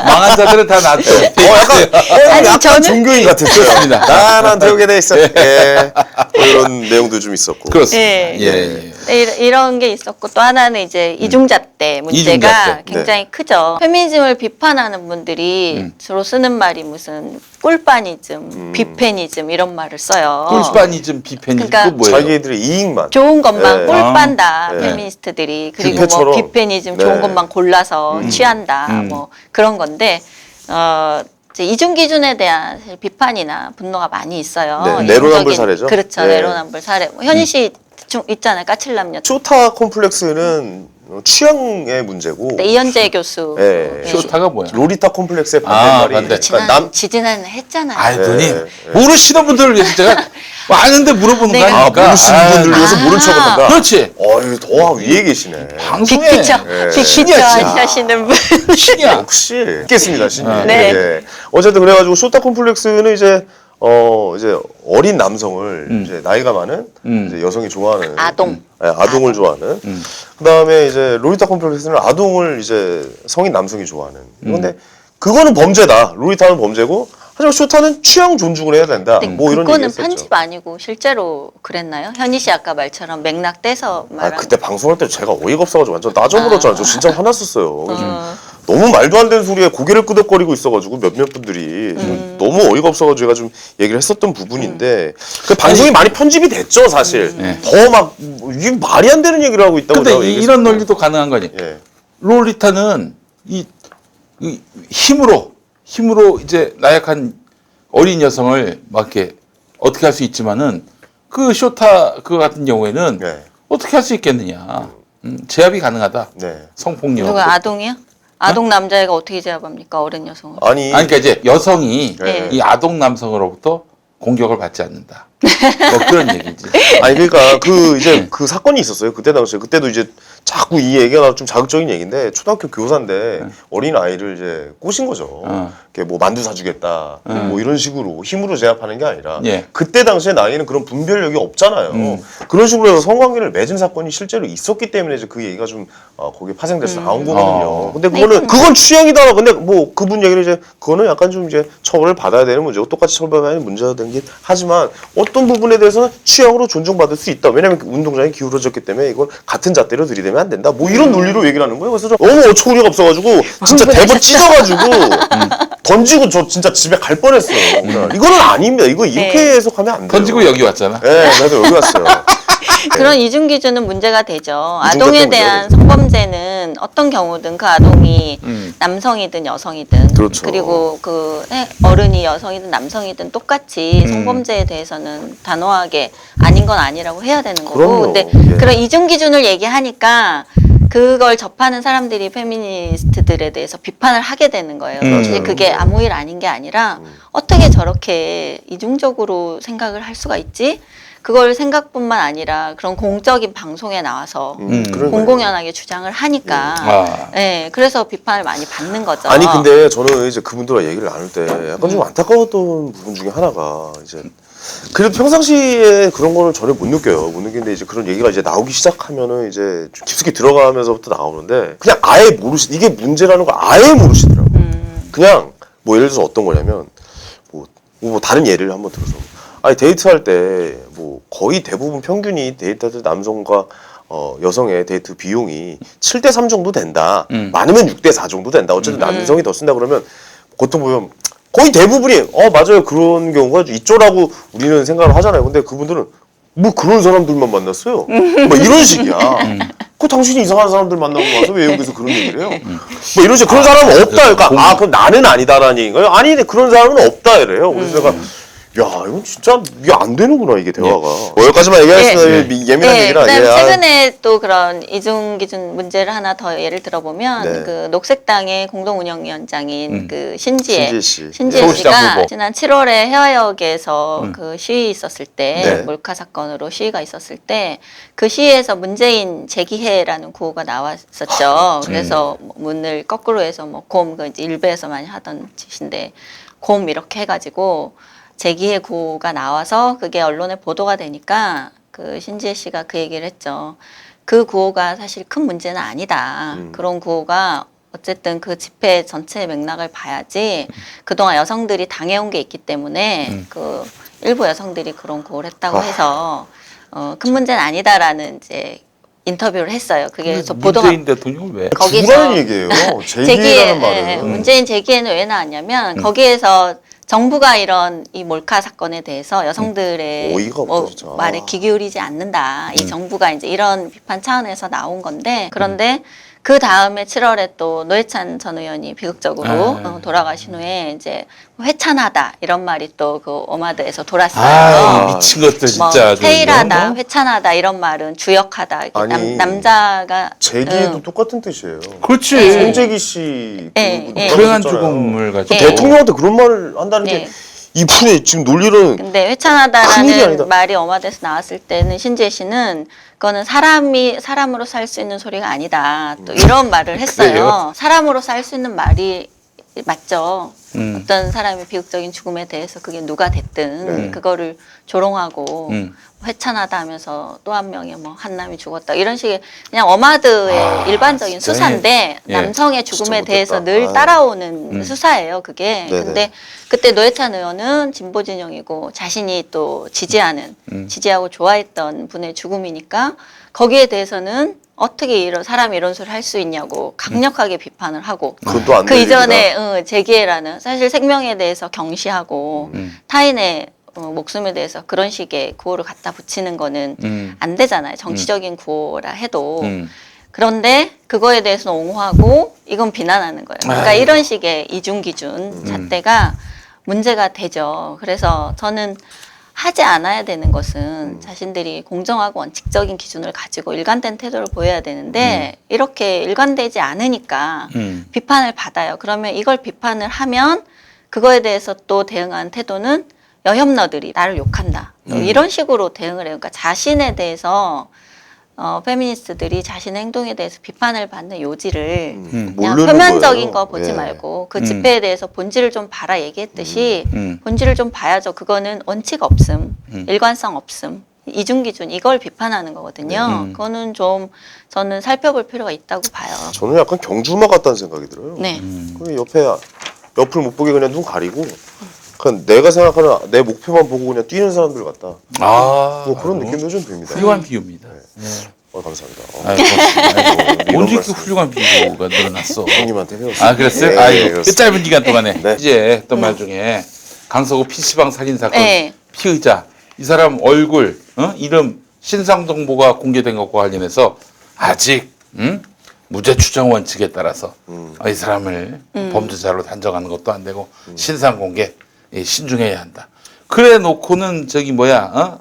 망한 자들은 다 나한테 오게 돼 있어요. 아니, 약간 저는- 종교인 같았어요. 그렇습니다. 나한테 오게 돼 있어. 예. 뭐 이런 내용도 좀 있었고. 그렇습니다. 예. 예. 네, 이런 게 있었고 또 하나는 이제 이중잣대 문제가 이중잣대. 굉장히 크죠. 페미니즘을 비판하는 분들이 주로 쓰는 말이 무슨 꿀빠니즘, 비페니즘 이런 말을 써요. 꿀빠니즘 비페니즘 그러니까 그 뭐예요? 자기들의 이익만. 좋은 것만 네. 꿀빤다 네. 페미니스트들이 그리고 뷔페처럼. 뭐 비페니즘 네. 좋은 것만 골라서 취한다 뭐 그런 건데 이제 이중 기준에 대한 사실 비판이나 분노가 많이 있어요. 네, 이중적인- 내로남불 사례죠. 그렇죠. 네. 내로남불 사례. 뭐 현희 씨 좀 있잖아요. 까칠남녀. 쇼타 콤플렉스는 취향의 문제고. 네, 이현재 교수. 네. 네. 쇼타가 뭐야? 로리타 콤플렉스의 아, 반대말이. 반대. 그러니까 지지난해 했잖아요. 아이 네. 누님 네. 모르시는 분들을 위해서 제가 아는데 물어보는 거 내가- 아닙니까? 모르시는 분들 위해서 아. 모른 척을 한다. 그렇지. 어이 더 위에 계시네. 방송에 빅피처, 네. 빅피처 신이야, 하시는 분. 신이야. 역시 있겠습니다, 신이. 네. 예. 어쨌든 그래가지고 쇼타 콤플렉스는 이제 이제 어린 남성을 이제 나이가 많은 이제 여성이 좋아하는 아동. 아동을 좋아하는. 그다음에 이제 로리타 콤플렉스는 아동을 이제 성인 남성이 좋아하는. 근데 그거는 범죄다. 로리타는 범죄고 하지만 쇼타는 취향 존중을 해야 된다. 근데 뭐 이런 그거는 얘기했었죠. 편집 아니고 실제로 그랬나요? 현희 씨 아까 말처럼 맥락 떼서 아 말한. 그때 방송할 때 제가 어이가 없어가지고 완전 따져물었잖아요. 저 진짜 화났었어요. 그래서 너무 말도 안 되는 소리에 고개를 끄덕거리고 있어가지고 몇몇 분들이 너무 어이가 없어가지고 제가 좀 얘기를 했었던 부분인데 그 방송이 많이 편집이 됐죠 사실. 더 막 이게 말이 안 되는 얘기를 하고 있다고 근데 제가 이런 얘기했었고. 논리도 가능한 거니. 예. 롤리타는 이 힘으로 이제 나약한 어린 여성을 막 이렇게 어떻게 할 수 있지만은 그 쇼타 그거 같은 경우에는 네. 어떻게 할 수 있겠느냐. 제압이 가능하다. 네. 성폭력. 누가 아동이요? 아동 남자애가 어떻게 제압합니까? 어린 여성을. 아니 아니 그러니까 이제 여성이 네. 이 아동 남성으로부터 공격을 받지 않는다. 뭐 그런 얘기지. 아니 그러니까 그 이제 그 사건이 있었어요. 그때 당시에 그때도 이제 자꾸 이 얘기가 나좀 자극적인 얘기인데 초등학교 교사인데 어린 아이를 이제 꼬신 거죠. 이렇게 뭐 만두 사주겠다. 뭐 이런 식으로 힘으로 제압하는 게 아니라 예. 그때 당시에 나이는 그런 분별력이 없잖아요. 그런 식으로 해서 성관계를 맺은 사건이 실제로 있었기 때문에 이제 그 얘기가 좀 거기에 파생돼서 나온 거거든요. 근데 그건 취향이다. 근데 뭐 그분 얘기를 이제 그거는 약간 좀 이제 처벌을 받아야 되는 문제고 똑같이 처벌받아야 되는 문제가 되긴 하지만 어떤 부분에 대해서는 취향으로 존중받을 수 있다. 왜냐하면 그 운동장이 기울어졌기 때문에 이건 같은 잣대로 들이대면 안 된다. 뭐 이런 논리로 얘기를 하는 거예요. 그래서 저 너무 어처구니가 없어가지고 진짜 대본 찢어가지고 던지고 저 진짜 집에 갈 뻔했어요. 그날. 이거는 아닙니다. 이거 이렇게 네. 해석하면 안 돼요. 던지고 여기 왔잖아. 네, 나도 여기 왔어요. 그런 이중 기준은 문제가 되죠. 이중 아동에 잣대 대한 문제가 성범죄는 어떤 경우든 그 아동이 남성이든 여성이든 그렇죠. 그리고 그 어른이 여성이든 남성이든 똑같이 성범죄에 대해서는 단호하게 아닌 건 아니라고 해야 되는 거고. 그럼요. 근데 예. 그런 이중 기준을 얘기하니까 그걸 접하는 사람들이 페미니스트들에 대해서 비판을 하게 되는 거예요. 사실 그게 아무 일 아닌 게 아니라 어떻게 저렇게 이중적으로 생각을 할 수가 있지? 그걸 생각뿐만 아니라 그런 공적인 방송에 나와서 그런 공공연하게 주장을 하니까 아. 네, 그래서 비판을 많이 받는 거죠. 아니 근데 저는 이제 그분들과 얘기를 나눌 때 약간 좀 안타까웠던 부분 중에 하나가 이제 그래도 평상시에 그런 거는 전혀 못 느껴요. 못 느끼는데 이제 그런 얘기가 이제 나오기 시작하면은 이제 좀 깊숙이 들어가면서부터 나오는데 그냥 아예 이게 문제라는 걸 아예 모르시더라고요. 그냥 뭐 예를 들어서 어떤 거냐면 뭐 다른 예를 한번 들어서 아니 데이트할 때 뭐 거의 대부분 평균이 데이트할 때 남성과 여성의 데이트 비용이 7대3 정도 된다. 많으면 6대4 정도 된다. 어쨌든 남성이 더 쓴다 그러면 보통 보면 거의 대부분이 맞아요. 그런 경우가 있죠라고 우리는 생각을 하잖아요. 근데 그분들은 뭐 그런 사람들만 만났어요. 뭐 이런 식이야. 그 당신이 이상한 사람들 만나고 와서 왜 여기서 그런 얘기를 해요? 뭐 이런 식 그런 사람은 없다. 그러니까 그럼 나는 아니다라는 얘기인가요? 아니 그런 사람은 없다 이래요. 그래서 제가 야, 이건 진짜 이게 안 되는구나 이게 대화가. 여기까지만 얘기하겠습니다. 예민한 얘기라. 그다음에 최근에 또 그런 이중 기준 문제를 하나 더 예를 들어보면 네. 그 녹색당의 공동운영위원장인 그 신지혜 서울시장 씨가 후보. 지난 7월에 해화역에서 그 시위 있었을 때 네. 몰카 사건으로 시위가 있었을 때 그 시위에서 문재인 재기해라는 구호가 나왔었죠. 그래서 문을 거꾸로 해서 뭐 곰 그 이제 일베에서 많이 하던 짓인데 곰 이렇게 해가지고 재기해 구호가 나와서 그게 언론에 보도가 되니까 그 신지혜 씨가 그 얘기를 했죠. 그 구호가 사실 큰 문제는 아니다. 그런 구호가 어쨌든 그 집회 전체 맥락을 봐야지 그동안 여성들이 당해온 게 있기 때문에 그 일부 여성들이 그런 구호를 했다고 해서 큰 문제는 아니다라는 이제 인터뷰를 했어요. 그게 저 보도가 문재인 대통령을 왜? 거기서 죽으라는 얘기예요. 제기라는 말은. 문재인 재기에는 왜 나왔냐면 거기에서 정부가 이런 이 몰카 사건에 대해서 여성들의 어이가 없다, 진짜. 말에 귀 기울이지 않는다. 이 정부가 이제 이런 비판 차원에서 나온 건데 그런데 그 다음에 7월에 또 노회찬 전 의원이 비극적으로 돌아가신 후에 이제 회찬하다 이런 말이 또 그 오마드에서 돌았어요. 아, 미친 것들 뭐 진짜. 아주 테일하다, 뭐? 회찬하다 이런 말은 주역하다. 이렇게 아니, 남자가 제기도 똑같은 뜻이에요. 그렇지. 송재기 씨 불행한 죽음을 가지고 대통령한테 그런 말을 한다는 게 이분의 지금 논리는 근데 큰일이 아니다. 회찬하다라는 말이 어마드에서 나왔을 때는 신지혜 씨는 그거는 사람으로 살 수 있는 소리가 아니다. 또 이런 말을 했어요. 그래요? 사람으로 살 수 있는 말이 맞죠. 어떤 사람의 비극적인 죽음에 대해서 그게 누가 됐든 그거를 조롱하고 회찬하다 하면서 또 한 명이 뭐 한남이 죽었다 이런 식의 그냥 어마드의 일반적인 진짜. 수사인데 예. 남성의 죽음에 진짜 대해서 못됐다. 늘 따라오는 수사예요 그게. 네네. 근데 그때 노회찬 의원은 진보 진영이고 자신이 또 지지하고 좋아했던 분의 죽음이니까 거기에 대해서는 어떻게 이런 사람이 이런 소리를 할 수 있냐고 강력하게 비판을 하고 그것도 안 그 될 이전에 재기회라는 사실 생명에 대해서 경시하고 타인의 목숨에 대해서 그런 식의 구호를 갖다 붙이는 거는 안 되잖아요. 정치적인 구호라 해도. 그런데 그거에 대해서는 옹호하고 이건 비난하는 거예요. 그러니까 이런 식의 이중 기준 잣대가 문제가 되죠. 그래서 저는 하지 않아야 되는 것은 자신들이 공정하고 원칙적인 기준을 가지고 일관된 태도를 보여야 되는데 이렇게 일관되지 않으니까 비판을 받아요. 그러면 이걸 비판을 하면 그거에 대해서 또 대응하는 태도는 여혐너들이 나를 욕한다. 이런 식으로 대응을 해요. 그러니까 자신에 대해서 페미니스트들이 자신의 행동에 대해서 비판을 받는 요지를 그냥 모르는 표면적인 거예요. 거 보지 예. 말고 그 집회에 대해서 본질을 좀 봐라 얘기했듯이 본질을 좀 봐야죠. 그거는 원칙 없음, 일관성 없음, 이중기준 이걸 비판하는 거거든요. 그거는 좀 저는 살펴볼 필요가 있다고 봐요. 저는 약간 경주마 같다는 생각이 들어요. 네. 그 옆을 못 보게 그냥 눈 가리고 그냥 내가 생각하는 내 목표만 보고 그냥 뛰는 사람들 같다. 뭐 그런 느낌도 좀 듭니다. 훌륭한 비유입니다. 감사합니다. 아이고, 이런 언제 그 말씀. 훌륭한 비유가 늘어났어? 형님한테 배웠어요. 아, 그랬어요? 예, 아이고, 그렇습니다. 그 짧은 기간 동안에. 네. 이제 했던 말 중에 강서구 PC방 살인사건 네. 피의자, 이 사람 얼굴, 이름, 신상 정보가 공개된 것과 관련해서 아직, 무죄 추정 원칙에 따라서 이 사람을 범죄자로 단정하는 것도 안 되고 신상 공개 신중해야 한다. 그래 놓고는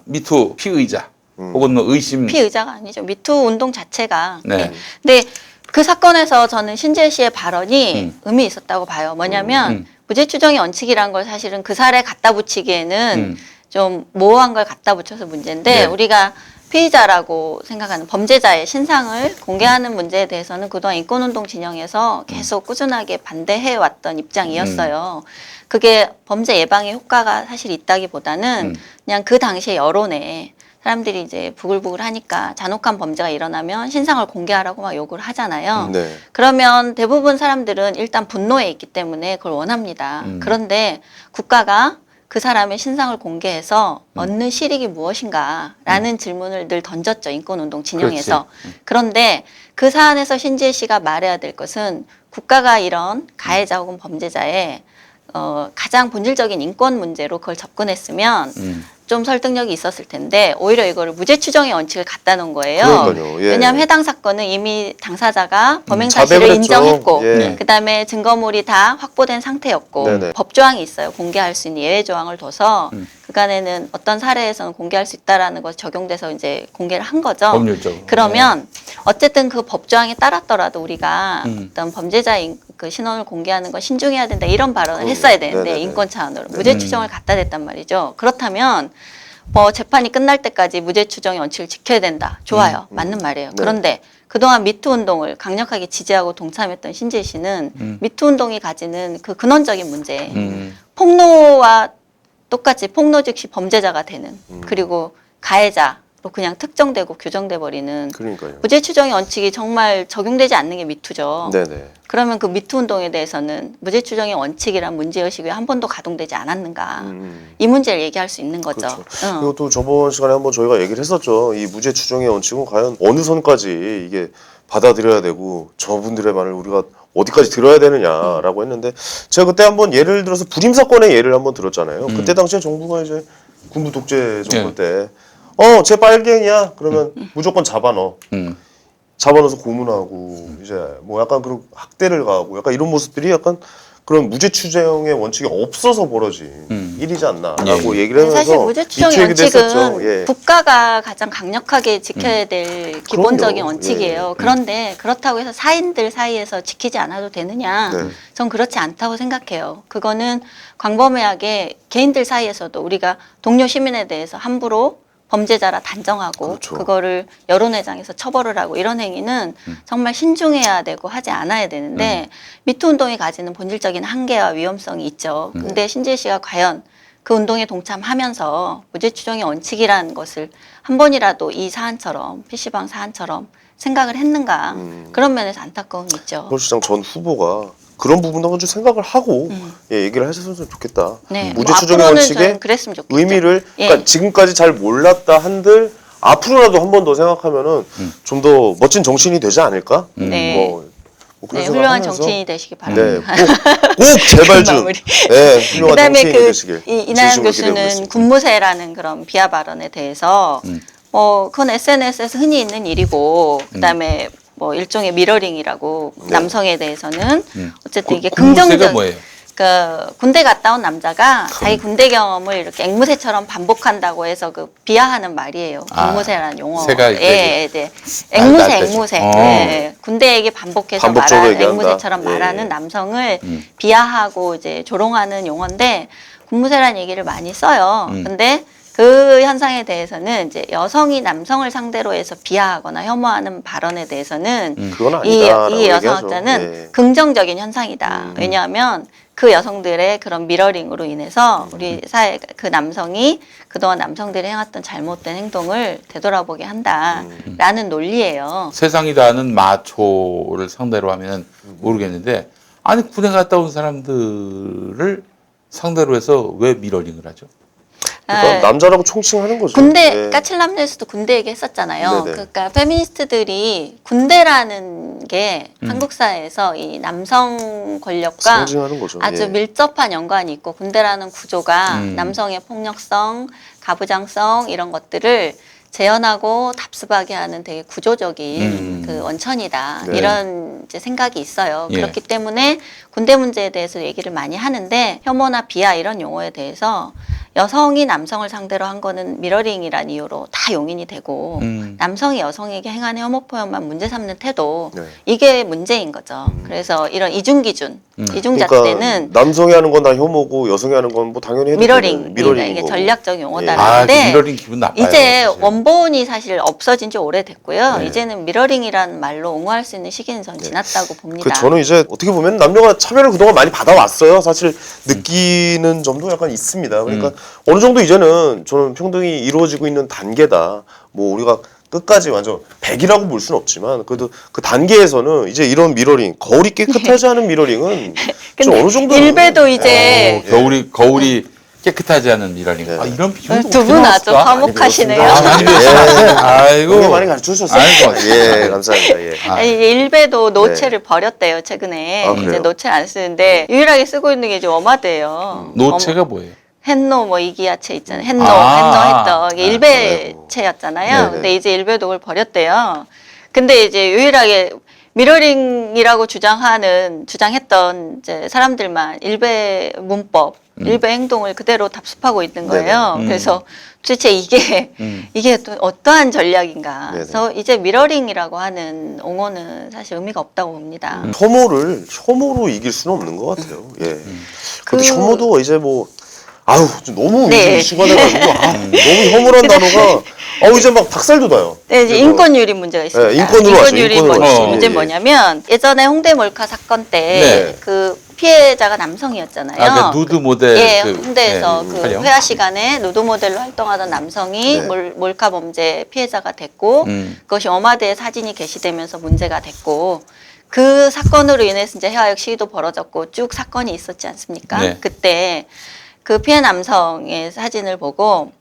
미투 피의자 혹은 의심 피의자가 아니죠. 미투 운동 자체가. 네. 근데 그 사건에서 저는 신지혜 씨의 발언이 의미 있었다고 봐요. 뭐냐면 무죄 추정의 원칙이란 걸 사실은 그 사례 갖다 붙이기에는 좀 모호한 걸 갖다 붙여서 문제인데 네. 우리가 피의자라고 생각하는 범죄자의 신상을 공개하는 문제에 대해서는 그동안 인권운동 진영에서 계속 꾸준하게 반대해왔던 입장이었어요. 그게 범죄 예방에 효과가 사실 있다기보다는 그냥 그 당시의 여론에 사람들이 이제 부글부글 하니까 잔혹한 범죄가 일어나면 신상을 공개하라고 막 요구를 하잖아요. 네. 그러면 대부분 사람들은 일단 분노해 있기 때문에 그걸 원합니다. 그런데 국가가 그 사람의 신상을 공개해서 얻는 실익이 무엇인가라는 질문을 늘 던졌죠. 인권운동 진영에서. 그런데 그 사안에서 신지혜 씨가 말해야 될 것은 국가가 이런 가해자 혹은 범죄자의 가장 본질적인 인권 문제로 그걸 접근했으면 좀 설득력이 있었을 텐데 오히려 이거를 무죄 추정의 원칙을 갖다 놓은 거예요. 그러니까요. 예. 왜냐하면 해당 사건은 이미 당사자가 범행 자백을 사실을 했죠. 인정했고 예. 그다음에 증거물이 다 확보된 상태였고 네네. 법조항이 있어요. 공개할 수 있는 예외 조항을 둬서 그간에는 어떤 사례에서는 공개할 수 있다라는 것이 적용돼서 이제 공개를 한 거죠. 법률적으로. 그러면 어쨌든 그 법조항에 따랐더라도 우리가 음. 어떤 범죄자인 그 신원을 공개하는 건 신중해야 된다 이런 발언을 했어야 되는데 네네네. 인권 차원으로 무죄 추정을 갖다 댔단 말이죠. 그렇다면 뭐 재판이 끝날 때까지 무죄 추정의 원칙을 지켜야 된다. 좋아요. 맞는 말이에요. 네. 그런데 그동안 미투 운동을 강력하게 지지하고 동참했던 신재 씨는 미투 운동이 가지는 그 근원적인 문제, 폭로와 똑같이 폭로 즉시 범죄자가 되는 그리고 가해자로 그냥 특정되고 규정돼 버리는 그러니까요. 무죄 추정의 원칙이 정말 적용되지 않는 게 미투죠. 네네. 그러면 그 미투 운동에 대해서는 무죄 추정의 원칙이란 문제의식이 한 번도 가동되지 않았는가. 이 문제를 얘기할 수 있는 거죠. 그렇죠. 응. 그리고 또 저번 시간에 한번 저희가 얘기를 했었죠. 이 무죄 추정의 원칙은 과연 어느 선까지 이게 받아들여야 되고 저분들의 말을 우리가 어디까지 들어야 되느냐라고 했는데 제가 그때 한번 예를 들어서 불임 사건의 예를 한번 들었잖아요. 그때 당시에 정부가 이제 군부 독재 정부 때 쟤 빨갱이야 그러면 무조건 잡아넣어. 잡아넣어서 고문하고 이제 뭐 약간 그런 학대를 가하고 약간 이런 모습들이 약간 그런 무죄 추정의 원칙이 없어서 벌어진 일이지 않나라고 얘기를 하면서 사실 무죄 추정의 미투 얘기도 원칙은 했었죠. 예. 국가가 가장 강력하게 지켜야 될 기본적인 그럼요. 원칙이에요. 예. 그런데 그렇다고 해서 사인들 사이에서 지키지 않아도 되느냐? 네. 전 그렇지 않다고 생각해요. 그거는 광범위하게 개인들 사이에서도 우리가 동료 시민에 대해서 함부로 범죄자라 단정하고 그렇죠. 그거를 여론회장에서 처벌을 하고 이런 행위는 정말 신중해야 되고 하지 않아야 되는데 미투 운동이 가지는 본질적인 한계와 위험성이 있죠. 근데 신재 씨가 과연 그 운동에 동참하면서 무죄 추정의 원칙이라는 것을 한 번이라도 이 사안처럼 PC방 사안처럼 생각을 했는가 그런 면에서 안타까움이 있죠. 서울시장 전 후보가 그런 부분도 한번 좀 생각을 하고 예, 얘기를 하셨으면 좋겠다. 네, 무죄 뭐 추정의 앞으로는 원칙의 좀 그랬으면 좋겠죠. 의미를 예. 그러니까 지금까지 잘 몰랐다 한들 앞으로라도 한 번 더 생각하면은 좀 더 멋진 정치인이 되지 않을까? 네. 뭐 네, 그런 훌륭한 생각하면서 정치인이 되시기 네, 바랍니다. 꼭 제발 좀 마무리. 네, 훌륭한 그다음에 정치인이 되시길 이나영 진심으로 기대하고 교수는 있습니다. 군무새라는 그런 비하 발언에 대해서 그건 SNS에서 흔히 있는 일이고 그다음에 뭐 일종의 미러링이라고 남성에 대해서는 어쨌든 이게 군무새가 긍정적 뭐예요? 그 군대 갔다 온 남자가 자기 군대 경험을 이렇게 앵무새처럼 반복한다고 해서 그 비하하는 말이에요. 군무새라는 용어. 새가 이렇게 예, 네. 앵무새, 날 때죠. 앵무새. 어. 예. 군대 얘기 반복해서 반복적으로 말하는 얘기한다. 앵무새처럼 예. 말하는 남성을 비하하고 이제 조롱하는 용어인데 군무새라는 얘기를 많이 써요. 근데 그 현상에 대해서는 이제 여성이 남성을 상대로 해서 비하하거나 혐오하는 발언에 대해서는 그건 이 아니다라고 여성학자는 얘기하죠. 예. 긍정적인 현상이다. 왜냐하면 그 여성들의 그런 미러링으로 인해서 우리 사회 그 남성이 그동안 남성들이 해왔던 잘못된 행동을 되돌아보게 한다라는 논리예요. 세상이 다 아는 마초를 상대로 하면 모르겠는데 아니 군에 갔다 온 사람들을 상대로 해서 왜 미러링을 하죠? 그러니까 아, 남자라고 총칭하는 거죠. 군대, 예. 까칠남녀에서도 군대 얘기 했었잖아요. 네네. 그러니까 페미니스트들이 군대라는 게 한국 사회에서 이 남성 권력과 상징하는 거죠. 아주 예. 밀접한 연관이 있고 군대라는 구조가 음. 남성의 폭력성, 가부장성 이런 것들을 재현하고 답습하게 하는 되게 구조적인 그 원천이다. 네. 이런 이제 생각이 있어요. 예. 그렇기 때문에 군대 문제에 대해서 얘기를 많이 하는데 혐오나 비하 이런 용어에 대해서 여성이 남성을 상대로 한 거는 미러링이란 이유로 다 용인이 되고 남성이 여성에게 행하는 혐오 표현만 문제 삼는 태도 네. 이게 문제인 거죠. 그래서 이런 이중 기준, 이중 그러니까 잣대는 남성이 하는 건 다 혐오고 여성이 하는 건 뭐 당연히 해도 미러링, 되는 미러링인 그러니까 이게 거고. 전략적 아, 용어다라는데 그 미러링 기분 나빠요. 이제 사실. 원본이 사실 없어진 지 오래됐고요. 네. 이제는 미러링이라는 말로 옹호할 수 있는 시기는 전 지났다고 봅니다. 저는 이제 어떻게 보면 남녀가 차별을 그동안 많이 받아왔어요. 사실 느끼는 점도 약간 있습니다. 그러니까 어느 정도 이제는 저는 평등이 이루어지고 있는 단계다. 뭐 우리가 끝까지 완전 100이라고 볼 수는 없지만 그래도 그 단계에서는 이제 이런 미러링, 거울이 깨끗하지 않은 미러링은 좀 근데 어느 정도 일베도 이제 거울이 깨끗하지 않은 미러링. 아, 이런 비유는 두 분 아주 화목하시네요. 많이 배웠어요. 아이고. 굉장히 많이 가르쳐 주셨어요. 아이고. 예, 감사합니다. 예. 아니, 이제 일베도 노체를 버렸대요 최근에. 아, 이제 그래요? 노체 안 쓰는데 유일하게 쓰고 있는 게 이제 워마드예요. 노체가 뭐예요? 햇노 뭐 이기야채 있잖아요. 햇노 아. 했던 이게 아, 일베채였잖아요. 네네. 근데 이제 일베독을 버렸대요. 근데 이제 유일하게 미러링이라고 주장했던 이제 사람들만 일베 문법, 일베 행동을 그대로 답습하고 있는 거예요. 네네. 그래서 도대체 이게 또 어떠한 전략인가. 네네. 그래서 이제 미러링이라고 하는 옹호는 사실 의미가 없다고 봅니다. 혐오로 이길 수는 없는 것 같아요. 예. 근데 그- 혐오도 이제 뭐 아유 좀 너무 네. 요즘 시간해가지고 너무 혐오란 단어가 이제 막 닭살 돋아요. 네, 이제 그래서 인권유리 문제가 있습니다. 네, 인권으로 하죠, 인권유리 인권으로 하죠. 문제는 예. 뭐냐면 예전에 홍대 몰카 사건 때 네. 그 피해자가 남성이었잖아요. 아, 그 누드 모델 예, 그, 홍대에서 네, 그 촬영. 회화 시간에 누드 모델로 활동하던 남성이 네. 몰카 범죄 피해자가 됐고 그것이 어마드에 사진이 게시되면서 문제가 됐고 그 사건으로 인해서 이제 해화역 시위도 벌어졌고 쭉 사건이 있었지 않습니까? 네. 그때 그 피해 남성의 사진을 보고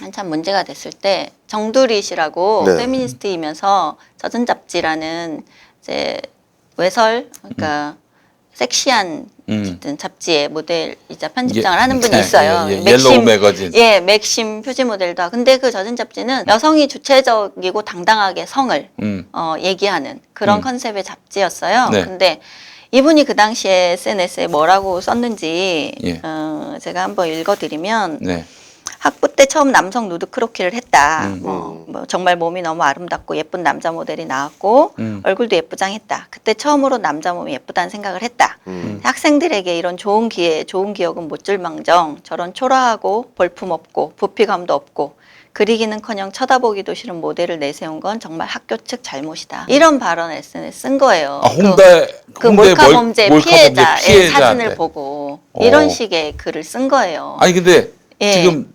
한참 문제가 됐을 때 정두리 씨라고 네. 페미니스트이면서 젖은 잡지라는 이제 외설 그러니까 섹시한 어쨌든 잡지의 모델이자 편집장을 하는 분이 있어요. 옐로우 매거진. 예, 맥심 표지 모델도 하고. 근데 그 젖은 잡지는 여성이 주체적이고 당당하게 성을 얘기하는 그런 컨셉의 잡지였어요. 네. 근데 이분이 그 당시에 SNS에 뭐라고 썼는지 예. 제가 한번 읽어드리면 네. 학부 때 처음 남성 누드 크로키를 했다. 뭐 정말 몸이 너무 아름답고 예쁜 남자 모델이 나왔고 얼굴도 예쁘장했다. 그때 처음으로 남자 몸이 예쁘다는 생각을 했다. 학생들에게 이런 좋은 기회, 좋은 기억은 못 줄망정 저런 초라하고 볼품없고 부피감도 없고 그리기는커녕 쳐다보기도 싫은 모델을 내세운 건 정말 학교 측 잘못이다. 이런 발언을 SNS에 쓴 거예요. 아, 홍대 몰카 범죄 피해자의 피해자한테. 사진을 보고 이런 식의 글을 쓴 거예요. 아니 근데 예. 지금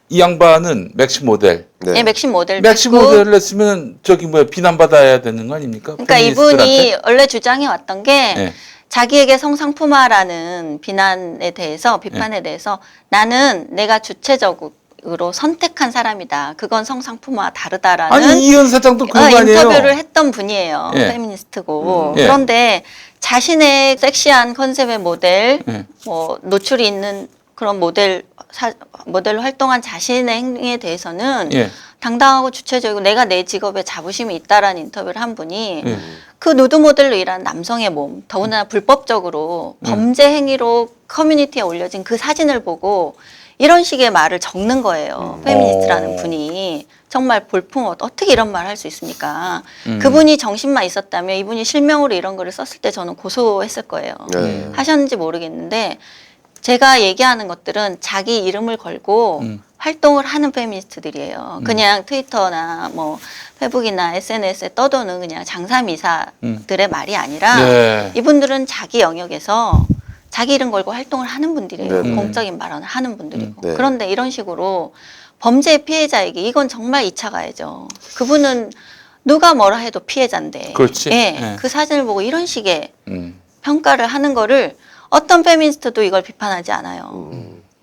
이 양반은 맥심 모델. 네. 예, 맥심 모델도 맥심 있고. 모델을 했으면 저기 뭐야 비난받아야 되는 거 아닙니까? 그러니까 페미니스트들한테? 이분이 원래 주장해 왔던 게 예. 자기에게 성상품화라는 비난에 대해서 비판에 대해서 나는 내가 주체적으로 선택한 사람이다. 그건 성상품화와 다르다라는 아니 이현 사장도 그런 거 아니에요? 인터뷰를 했던 분이에요. 예. 페미니스트고. 예. 그런데 자신의 섹시한 컨셉의 모델, 예. 뭐 노출이 있는 그런 모델로 활동한 자신의 행위에 대해서는 예. 당당하고 주체적이고 내가 내 직업에 자부심이 있다라는 인터뷰를 한 분이 예. 그 누드 모델로 일하는 남성의 몸, 더군다나 불법적으로 범죄 행위로 커뮤니티에 올려진 그 사진을 보고 이런 식의 말을 적는 거예요. 페미니스트라는 분이. 정말 볼품없 어떻게 이런 말 할 수 있습니까? 그분이 정신만 있었다면 이분이 실명으로 이런 거를 썼을 때 저는 고소했을 거예요. 네. 하셨는지 모르겠는데 제가 얘기하는 것들은 자기 이름을 걸고 활동을 하는 페미니스트들이에요. 그냥 트위터나 뭐 페북이나 SNS에 떠도는 그냥 장사미사들의 말이 아니라 네. 이분들은 자기 영역에서 자기 이름 걸고 활동을 하는 분들이에요. 네. 공적인 발언을 하는 분들이고. 네. 그런데 이런 식으로 범죄 피해자에게 이건 정말 2차 가야죠. 그분은 누가 뭐라 해도 피해자인데. 그렇지. 예, 예. 그 사진을 보고 이런 식의 음. 평가를 하는 거를 어떤 페미니스트도 이걸 비판하지 않아요.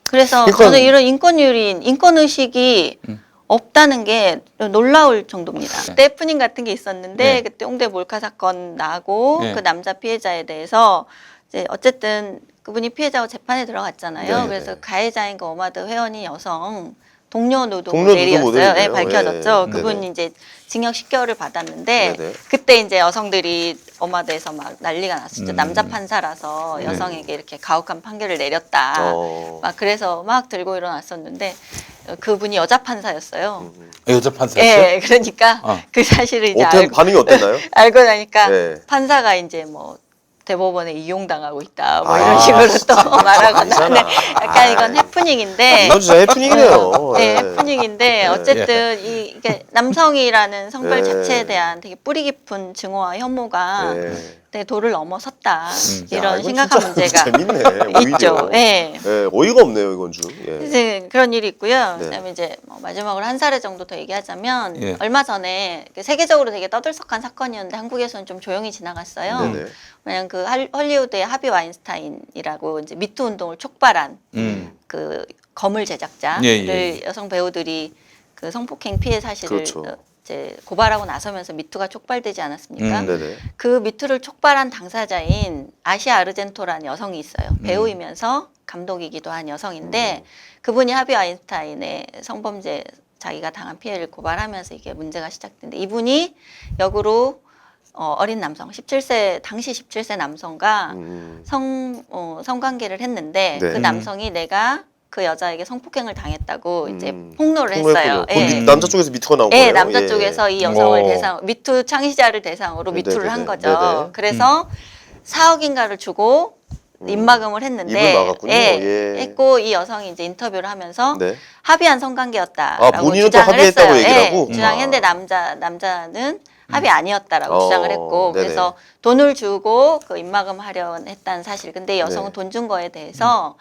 그래서 그러니까- 저는 이런 인권유린, 인권의식이 없다는 게 놀라울 정도입니다. 그때 해프닝 같은 게 있었는데 네. 그때 홍대 몰카 사건 나고 네. 그 남자 피해자에 대해서 이제 어쨌든 그분이 피해자고 재판에 들어갔잖아요. 네, 그래서 네. 가해자인 그 어마드 회원이 여성 동료 누드 동료 누드 모델이었어요. 모델이네요. 네, 밝혀졌죠. 예. 그분이 네네. 이제 징역 10개월을 받았는데 네네. 그때 이제 여성들이 어마드에서 막 난리가 났었죠. 남자 판사라서 여성에게 이렇게 가혹한 판결을 내렸다. 어. 막 그래서 막 들고 일어났었는데 그분이 여자 판사였어요. 여자 판사였어요? 예, 그러니까 어. 그 사실을 이제 어떤 반응이 어땠나요? 알고 나니까 네. 판사가 이제 뭐 대법원에 이용당하고 있다 뭐 아, 이런 식으로 진짜 또 말하거나 아니잖아. 하는 약간 이건 해프닝인데 이건 진짜 해프닝이네요. 네, 예. 해프닝인데 어쨌든 이게 남성이라는 성별 예. 자체에 대한 되게 뿌리 깊은 증오와 혐오가 예. 내 도를 넘어섰다 야, 이런 이건 심각한 진짜 문제가 재밌네. 오히려. 있죠. 예. 예, 어이가 없네요 이건 좀. 예. 이제 그런 일이 있고요. 네. 그다음에 이제 뭐 마지막으로 한 사례 정도 더 얘기하자면 예. 얼마 전에 세계적으로 되게 떠들썩한 사건이었는데 한국에서는 좀 조용히 지나갔어요. 네네. 왜냐면 그 헐리우드의 하비 와인스타인이라고 이제 미투 운동을 촉발한 그 거물 제작자를 예, 예. 여성 배우들이 그 성폭행 피해 사실을 그렇죠. 이제 고발하고 나서면서 미투가 촉발되지 않았습니까? 네네. 그 미투를 촉발한 당사자인 아시아 아르젠토라는 여성이 있어요. 배우이면서 감독이기도 한 여성인데 그분이 하비 아인슈타인의 성범죄 자기가 당한 피해를 고발하면서 이게 문제가 시작된데 이분이 역으로 어린 남성, 17세 당시 17세 남성과 성관계를 했는데 네. 그 남성이 내가 그 여자에게 성폭행을 당했다고 이제 폭로를 폭로했군요. 했어요. 그건 예. 남자 쪽에서 미투가 나온 예, 거예요? 남자 예. 쪽에서 이 여성을 오. 대상 미투 창시자를 대상으로 네네네. 미투를 한 거죠. 네네. 그래서 4억인가를 주고 입막음을 했는데 입을 막았군요. 예. 했고 이 여성이 이제 인터뷰를 하면서 네. 합의한 성관계였다라고 아, 본인은 또 주장을 합의했다고 했어요. 얘기를 예, 하고? 주장했는데 남자는 합의 아니었다라고 주장을 했고 네네. 그래서 돈을 주고 그 입막음 하려 했다는 사실. 근데 여성은 네. 돈 준 거에 대해서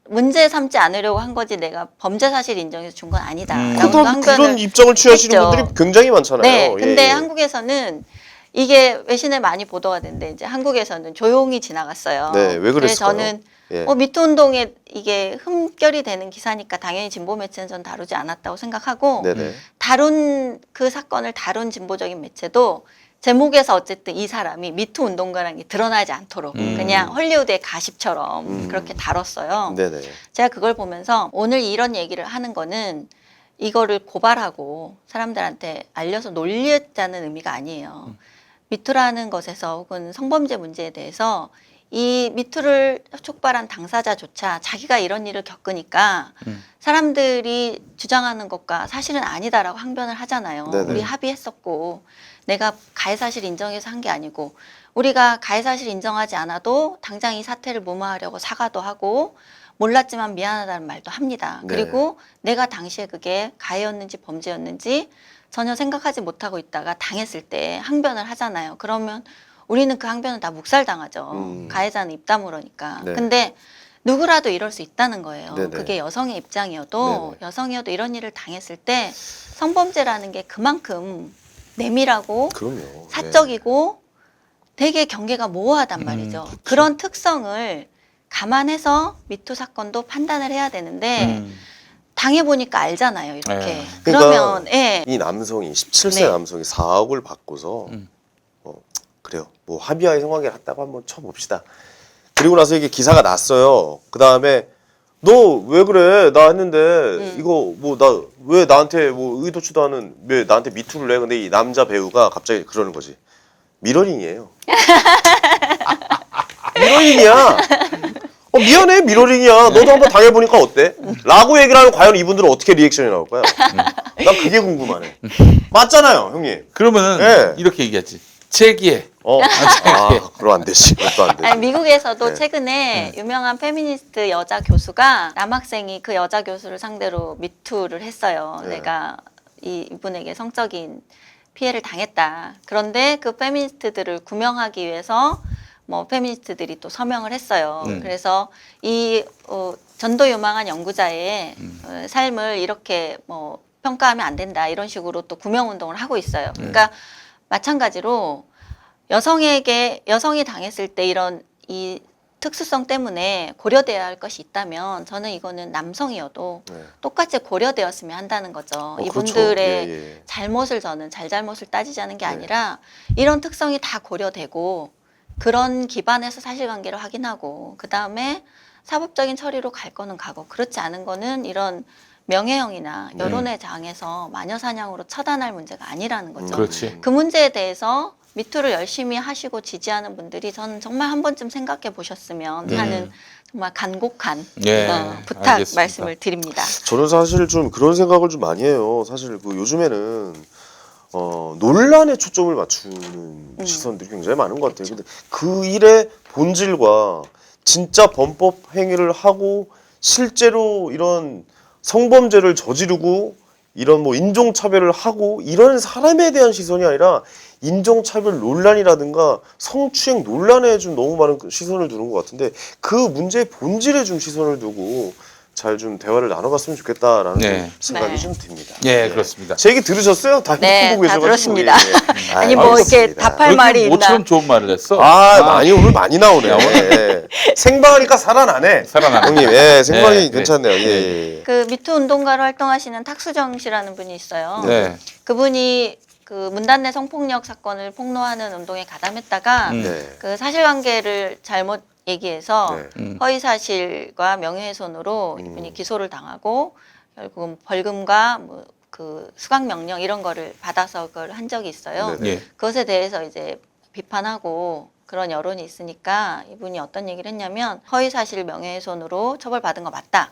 문제 삼지 않으려고 한 거지 내가 범죄 사실 인정해서 준 건 아니다라고 그런 입장을 취하시는 했죠. 분들이 굉장히 많잖아요. 네, 예, 근데 예. 한국에서는 이게 외신에 많이 보도가 됐는데 이제 한국에서는 조용히 지나갔어요. 네, 왜 그랬을까요? 그래서 저는 예. 미투 운동에 이게 흠결이 되는 기사니까 당연히 진보 매체는 전 다루지 않았다고 생각하고 네네. 그 사건을 다룬 진보적인 매체도 제목에서 어쨌든 이 사람이 미투 운동가라는 게 드러나지 않도록 그냥 헐리우드의 가십처럼 그렇게 다뤘어요. 네네. 제가 그걸 보면서 오늘 이런 얘기를 하는 거는 이거를 고발하고 사람들한테 알려서 놀리자는 의미가 아니에요. 미투라는 것에서 혹은 성범죄 문제에 대해서 이 미투를 촉발한 당사자조차 자기가 이런 일을 겪으니까 사람들이 주장하는 것과 사실은 아니다라고 항변을 하잖아요. 네네. 우리 합의했었고 내가 가해 사실 인정해서 한 게 아니고 우리가 가해 사실 인정하지 않아도 당장 이 사태를 무마하려고 사과도 하고 몰랐지만 미안하다는 말도 합니다. 네. 그리고 내가 당시에 그게 가해였는지 범죄였는지 전혀 생각하지 못하고 있다가 당했을 때 항변을 하잖아요. 그러면 우리는 그 항변은 다 묵살당하죠. 가해자는 입 다물으니까. 네. 근데 누구라도 이럴 수 있다는 거예요. 네네. 그게 여성의 입장이어도 네네. 여성이어도 이런 일을 당했을 때 성범죄라는 게 그만큼 내밀하고 그럼요. 사적이고 되게 경계가 모호하단 말이죠. 그쵸. 그런 특성을 감안해서 미투 사건도 판단을 해야 되는데 당해보니까 알잖아요. 이렇게. 네. 그러면 예. 이 남성이 17세 네. 남성이 4억을 받고서 그래요. 뭐 합의하에 성관계를 했다고 한번 쳐봅시다. 그리고 나서 이게 기사가 났어요. 그 다음에 너 왜 그래? 나 했는데 이거 뭐 나 왜 나한테 뭐 의도치도 않은 왜 나한테 미투를 해? 근데 이 남자 배우가 갑자기 그러는 거지. 미러링이에요. 미러링이야. 미안해 미러링이야. 너도 한번 당해보니까 어때? 라고 얘기를 하면 과연 이분들은 어떻게 리액션이 나올까요? 난 그게 궁금하네. 맞잖아요, 형님. 그러면은 예. 이렇게 얘기하지. 제기해. 그럼 안 되지. 그것도 안 되지. 아니, 미국에서도 네. 최근에 유명한 페미니스트 여자 교수가 남학생이 그 여자 교수를 상대로 미투를 했어요. 네. 내가 이분에게 성적인 피해를 당했다. 그런데 그 페미니스트들을 구명하기 위해서 뭐 페미니스트들이 또 서명을 했어요. 그래서 이 전도 유망한 연구자의 삶을 이렇게 뭐 평가하면 안 된다 이런 식으로 또 구명 운동을 하고 있어요. 그러니까 마찬가지로 여성이 당했을 때 이런 이 특수성 때문에 고려돼야 할 것이 있다면 저는 이거는 남성이어도 네. 똑같이 고려되었으면 한다는 거죠. 그렇죠. 이분들의 예. 잘못을 저는 잘잘못을 따지자는 게 아니라 이런 특성이 다 고려되고 그런 기반에서 사실관계를 확인하고 그 다음에 사법적인 처리로 갈 거는 가고 그렇지 않은 거는 이런 명예형이나 여론의 장에서 마녀사냥으로 처단할 문제가 아니라는 거죠. 그렇지. 그 문제에 대해서 미투를 열심히 하시고 지지하는 분들이 저는 정말 한 번쯤 생각해 보셨으면 하는 정말 간곡한 예, 부탁 알겠습니다. 말씀을 드립니다. 저는 사실 좀 그런 생각을 좀 많이 해요. 사실 그 요즘에는 논란에 초점을 맞추는 시선들이 굉장히 많은 것 같아요. 근데 그 일의 본질과 진짜 범법 행위를 하고 실제로 이런 성범죄를 저지르고 이런 뭐 인종차별을 하고 이런 사람에 대한 시선이 아니라 인종차별 논란이라든가 성추행 논란에 좀 너무 많은 시선을 두는 것 같은데 그 문제의 본질에 좀 시선을 두고 잘 좀 대화를 나눠봤으면 좋겠다라는 네. 생각이 네. 좀 듭니다. 예, 그렇습니다. 제 얘기 들으셨어요? 다 네, 보고 다 계셔가지고. 들었습니다. 예, 예. 아니 뭐 이렇게 알겠습니다. 답할 말이 있나? 모처럼 좋은 말을 했어. 많이 오늘 많이 나오네. 야, 오늘 생방하니까 살아나네. 살아나네. 형님, 예, 생방이 네, 괜찮네요. 네. 예, 예. 그 미투 운동가로 활동하시는 탁수정 씨라는 분이 있어요. 네. 그분이 그 문단내 성폭력 사건을 폭로하는 운동에 가담했다가 네. 그 사실관계를 잘못 얘기해서 네. 허위사실과 명예훼손으로 이분이 기소를 당하고 결국은 벌금과 뭐 그 수강명령 이런 거를 받아서 그걸 한 적이 있어요. 네. 예. 그것에 대해서 이제 비판하고 그런 여론이 있으니까 이분이 어떤 얘기를 했냐면 허위사실 명예훼손으로 처벌받은 거 맞다.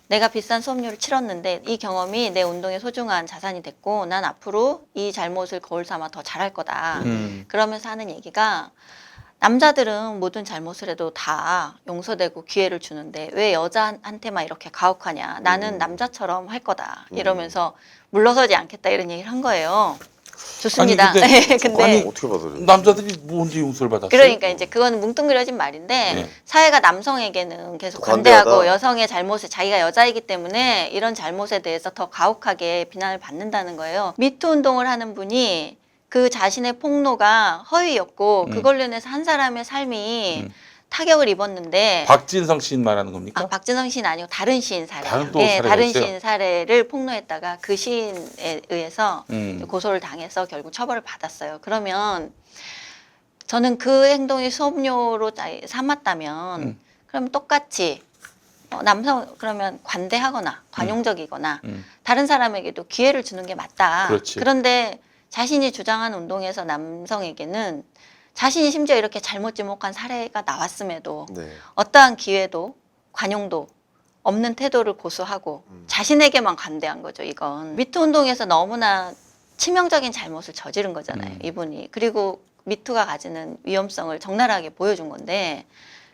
내가 비싼 수업료를 치렀는데 이 경험이 내 운동의 소중한 자산이 됐고 난 앞으로 이 잘못을 거울 삼아 더 잘할 거다. 그러면서 하는 얘기가 남자들은 모든 잘못을 해도 다 용서되고 기회를 주는데 왜 여자한테만 이렇게 가혹하냐. 나는 남자처럼 할 거다. 이러면서 물러서지 않겠다 이런 얘기를 한 거예요. 좋습니다. 아니, 근데- 근데 아니, 어떻게 받아들여요? 남자들이 뭔지 용서를 받았어요. 그러니까 이제 그거는 뭉뚱그려진 말인데 네. 사회가 남성에게는 계속 관대하다. 관대하고 여성의 잘못을 자기가 여자이기 때문에 이런 잘못에 대해서 더 가혹하게 비난을 받는다는 거예요. 미투 운동을 하는 분이 그 자신의 폭로가 허위였고 그걸로 인해서 한 사람의 삶이 타격을 입었는데 박진성 시인 말하는 겁니까? 박진성 시인 아니고 다른 시인 사례. 다른 또 예, 사례가 다른 있어요? 시인 사례를 폭로했다가 그 시인에 의해서 음. 고소를 당해서 결국 처벌을 받았어요. 그러면 저는 그 행동이 수업료로 삼았다면 그럼 똑같이 남성 그러면 관대하거나 관용적이거나 다른 사람에게도 기회를 주는 게 맞다. 그렇지. 그런데 자신이 주장한 운동에서 남성에게는 자신이 심지어 이렇게 잘못 지목한 사례가 나왔음에도 네. 어떠한 기회도 관용도 없는 태도를 고수하고 자신에게만 관대한 거죠. 이건 미투 운동에서 너무나 치명적인 잘못을 저지른 거잖아요. 이분이. 그리고 미투가 가지는 위험성을 적나라하게 보여준 건데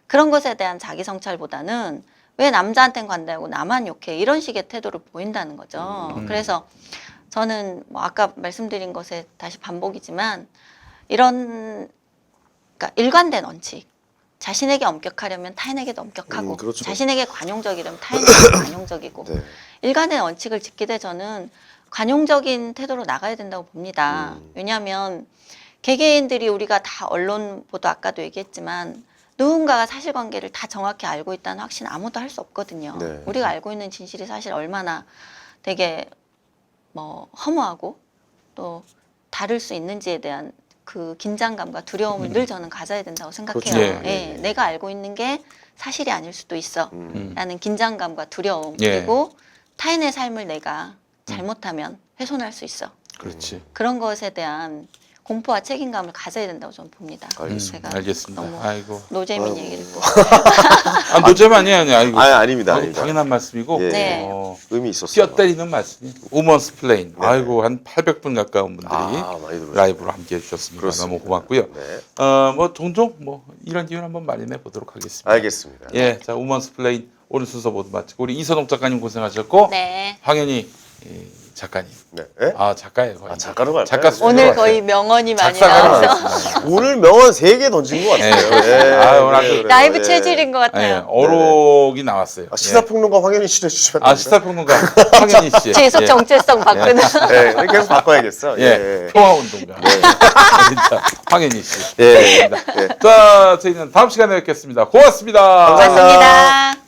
그런 것에 대한 자기 성찰보다는 왜 남자한텐 관대하고 나만 욕해 이런 식의 태도를 보인다는 거죠. 그래서 저는 뭐 아까 말씀드린 것에 다시 반복이지만 이런 그러니까 일관된 원칙. 자신에게 엄격하려면 타인에게도 엄격하고 그렇죠. 자신에게 관용적이려면 타인에게도 관용적이고 네. 일관된 원칙을 지킬 때 저는 관용적인 태도로 나가야 된다고 봅니다. 왜냐하면 개개인들이 우리가 다 언론 보도 아까도 얘기했지만 누군가가 사실관계를 다 정확히 알고 있다는 확신 아무도 할 수 없거든요. 네. 우리가 알고 있는 진실이 사실 얼마나 되게 뭐 허무하고 또 다를 수 있는지에 대한 그 긴장감과 두려움을 늘 저는 가져야 된다고 생각해요. 그렇죠. 예, 예, 내가 알고 있는 게 사실이 아닐 수도 있어. 라는 긴장감과 두려움 예. 그리고 타인의 삶을 내가 잘못하면 훼손할 수 있어. 그렇지. 그런 것에 대한 공포와 책임감을 가져야 된다고 저는 봅니다. 알겠습니다. 제가 알겠습니다. 너무 아이고. 노재민 얘기를 또. 노잼 아니야. 아이고. 아닙니다. 아이고, 아닙니다. 당연한 말씀이고. 예. 네. 의미 있었어요. 뼈 때리는 말씀이. 우먼스 플레인. 네. 아이고 한 800분 가까운 분들이 많이 들어오셨어요. 라이브로 함께 해주셨습니다. 그렇습니다. 너무 고맙고요. 네. 뭐 종종 뭐 이런 기회 한번 마련해 보도록 하겠습니다. 알겠습니다. 예, 자 우먼스 플레인 오늘 순서 모두 마치고 우리 이선옥 작가님 고생하셨고 네. 황현희 작가님. 네. 네? 작가예요. 거의. 작가로 갈까요? 작가 수준으로 오늘 갈까요? 거의 명언이 많이 작사가로 나와서 가겠습니다. 오늘 명언 3개 던진 것 같아요. 네. 예. 오늘 아주 그래요. 라이브 예. 체질인 것 예, 같아요. 어록이 나왔어요. 시사평론가 황현희 씨를 해주시면 아 시사평론가 황현희 씨. 계속 정체성 바꾸는. 네, 계속 바꿔야겠어. 예, 평화운동가. 진짜 황현희 씨. 예. 자, 저희는 다음 시간에 뵙겠습니다. 고맙습니다. 감사합니다. 고맙습니다.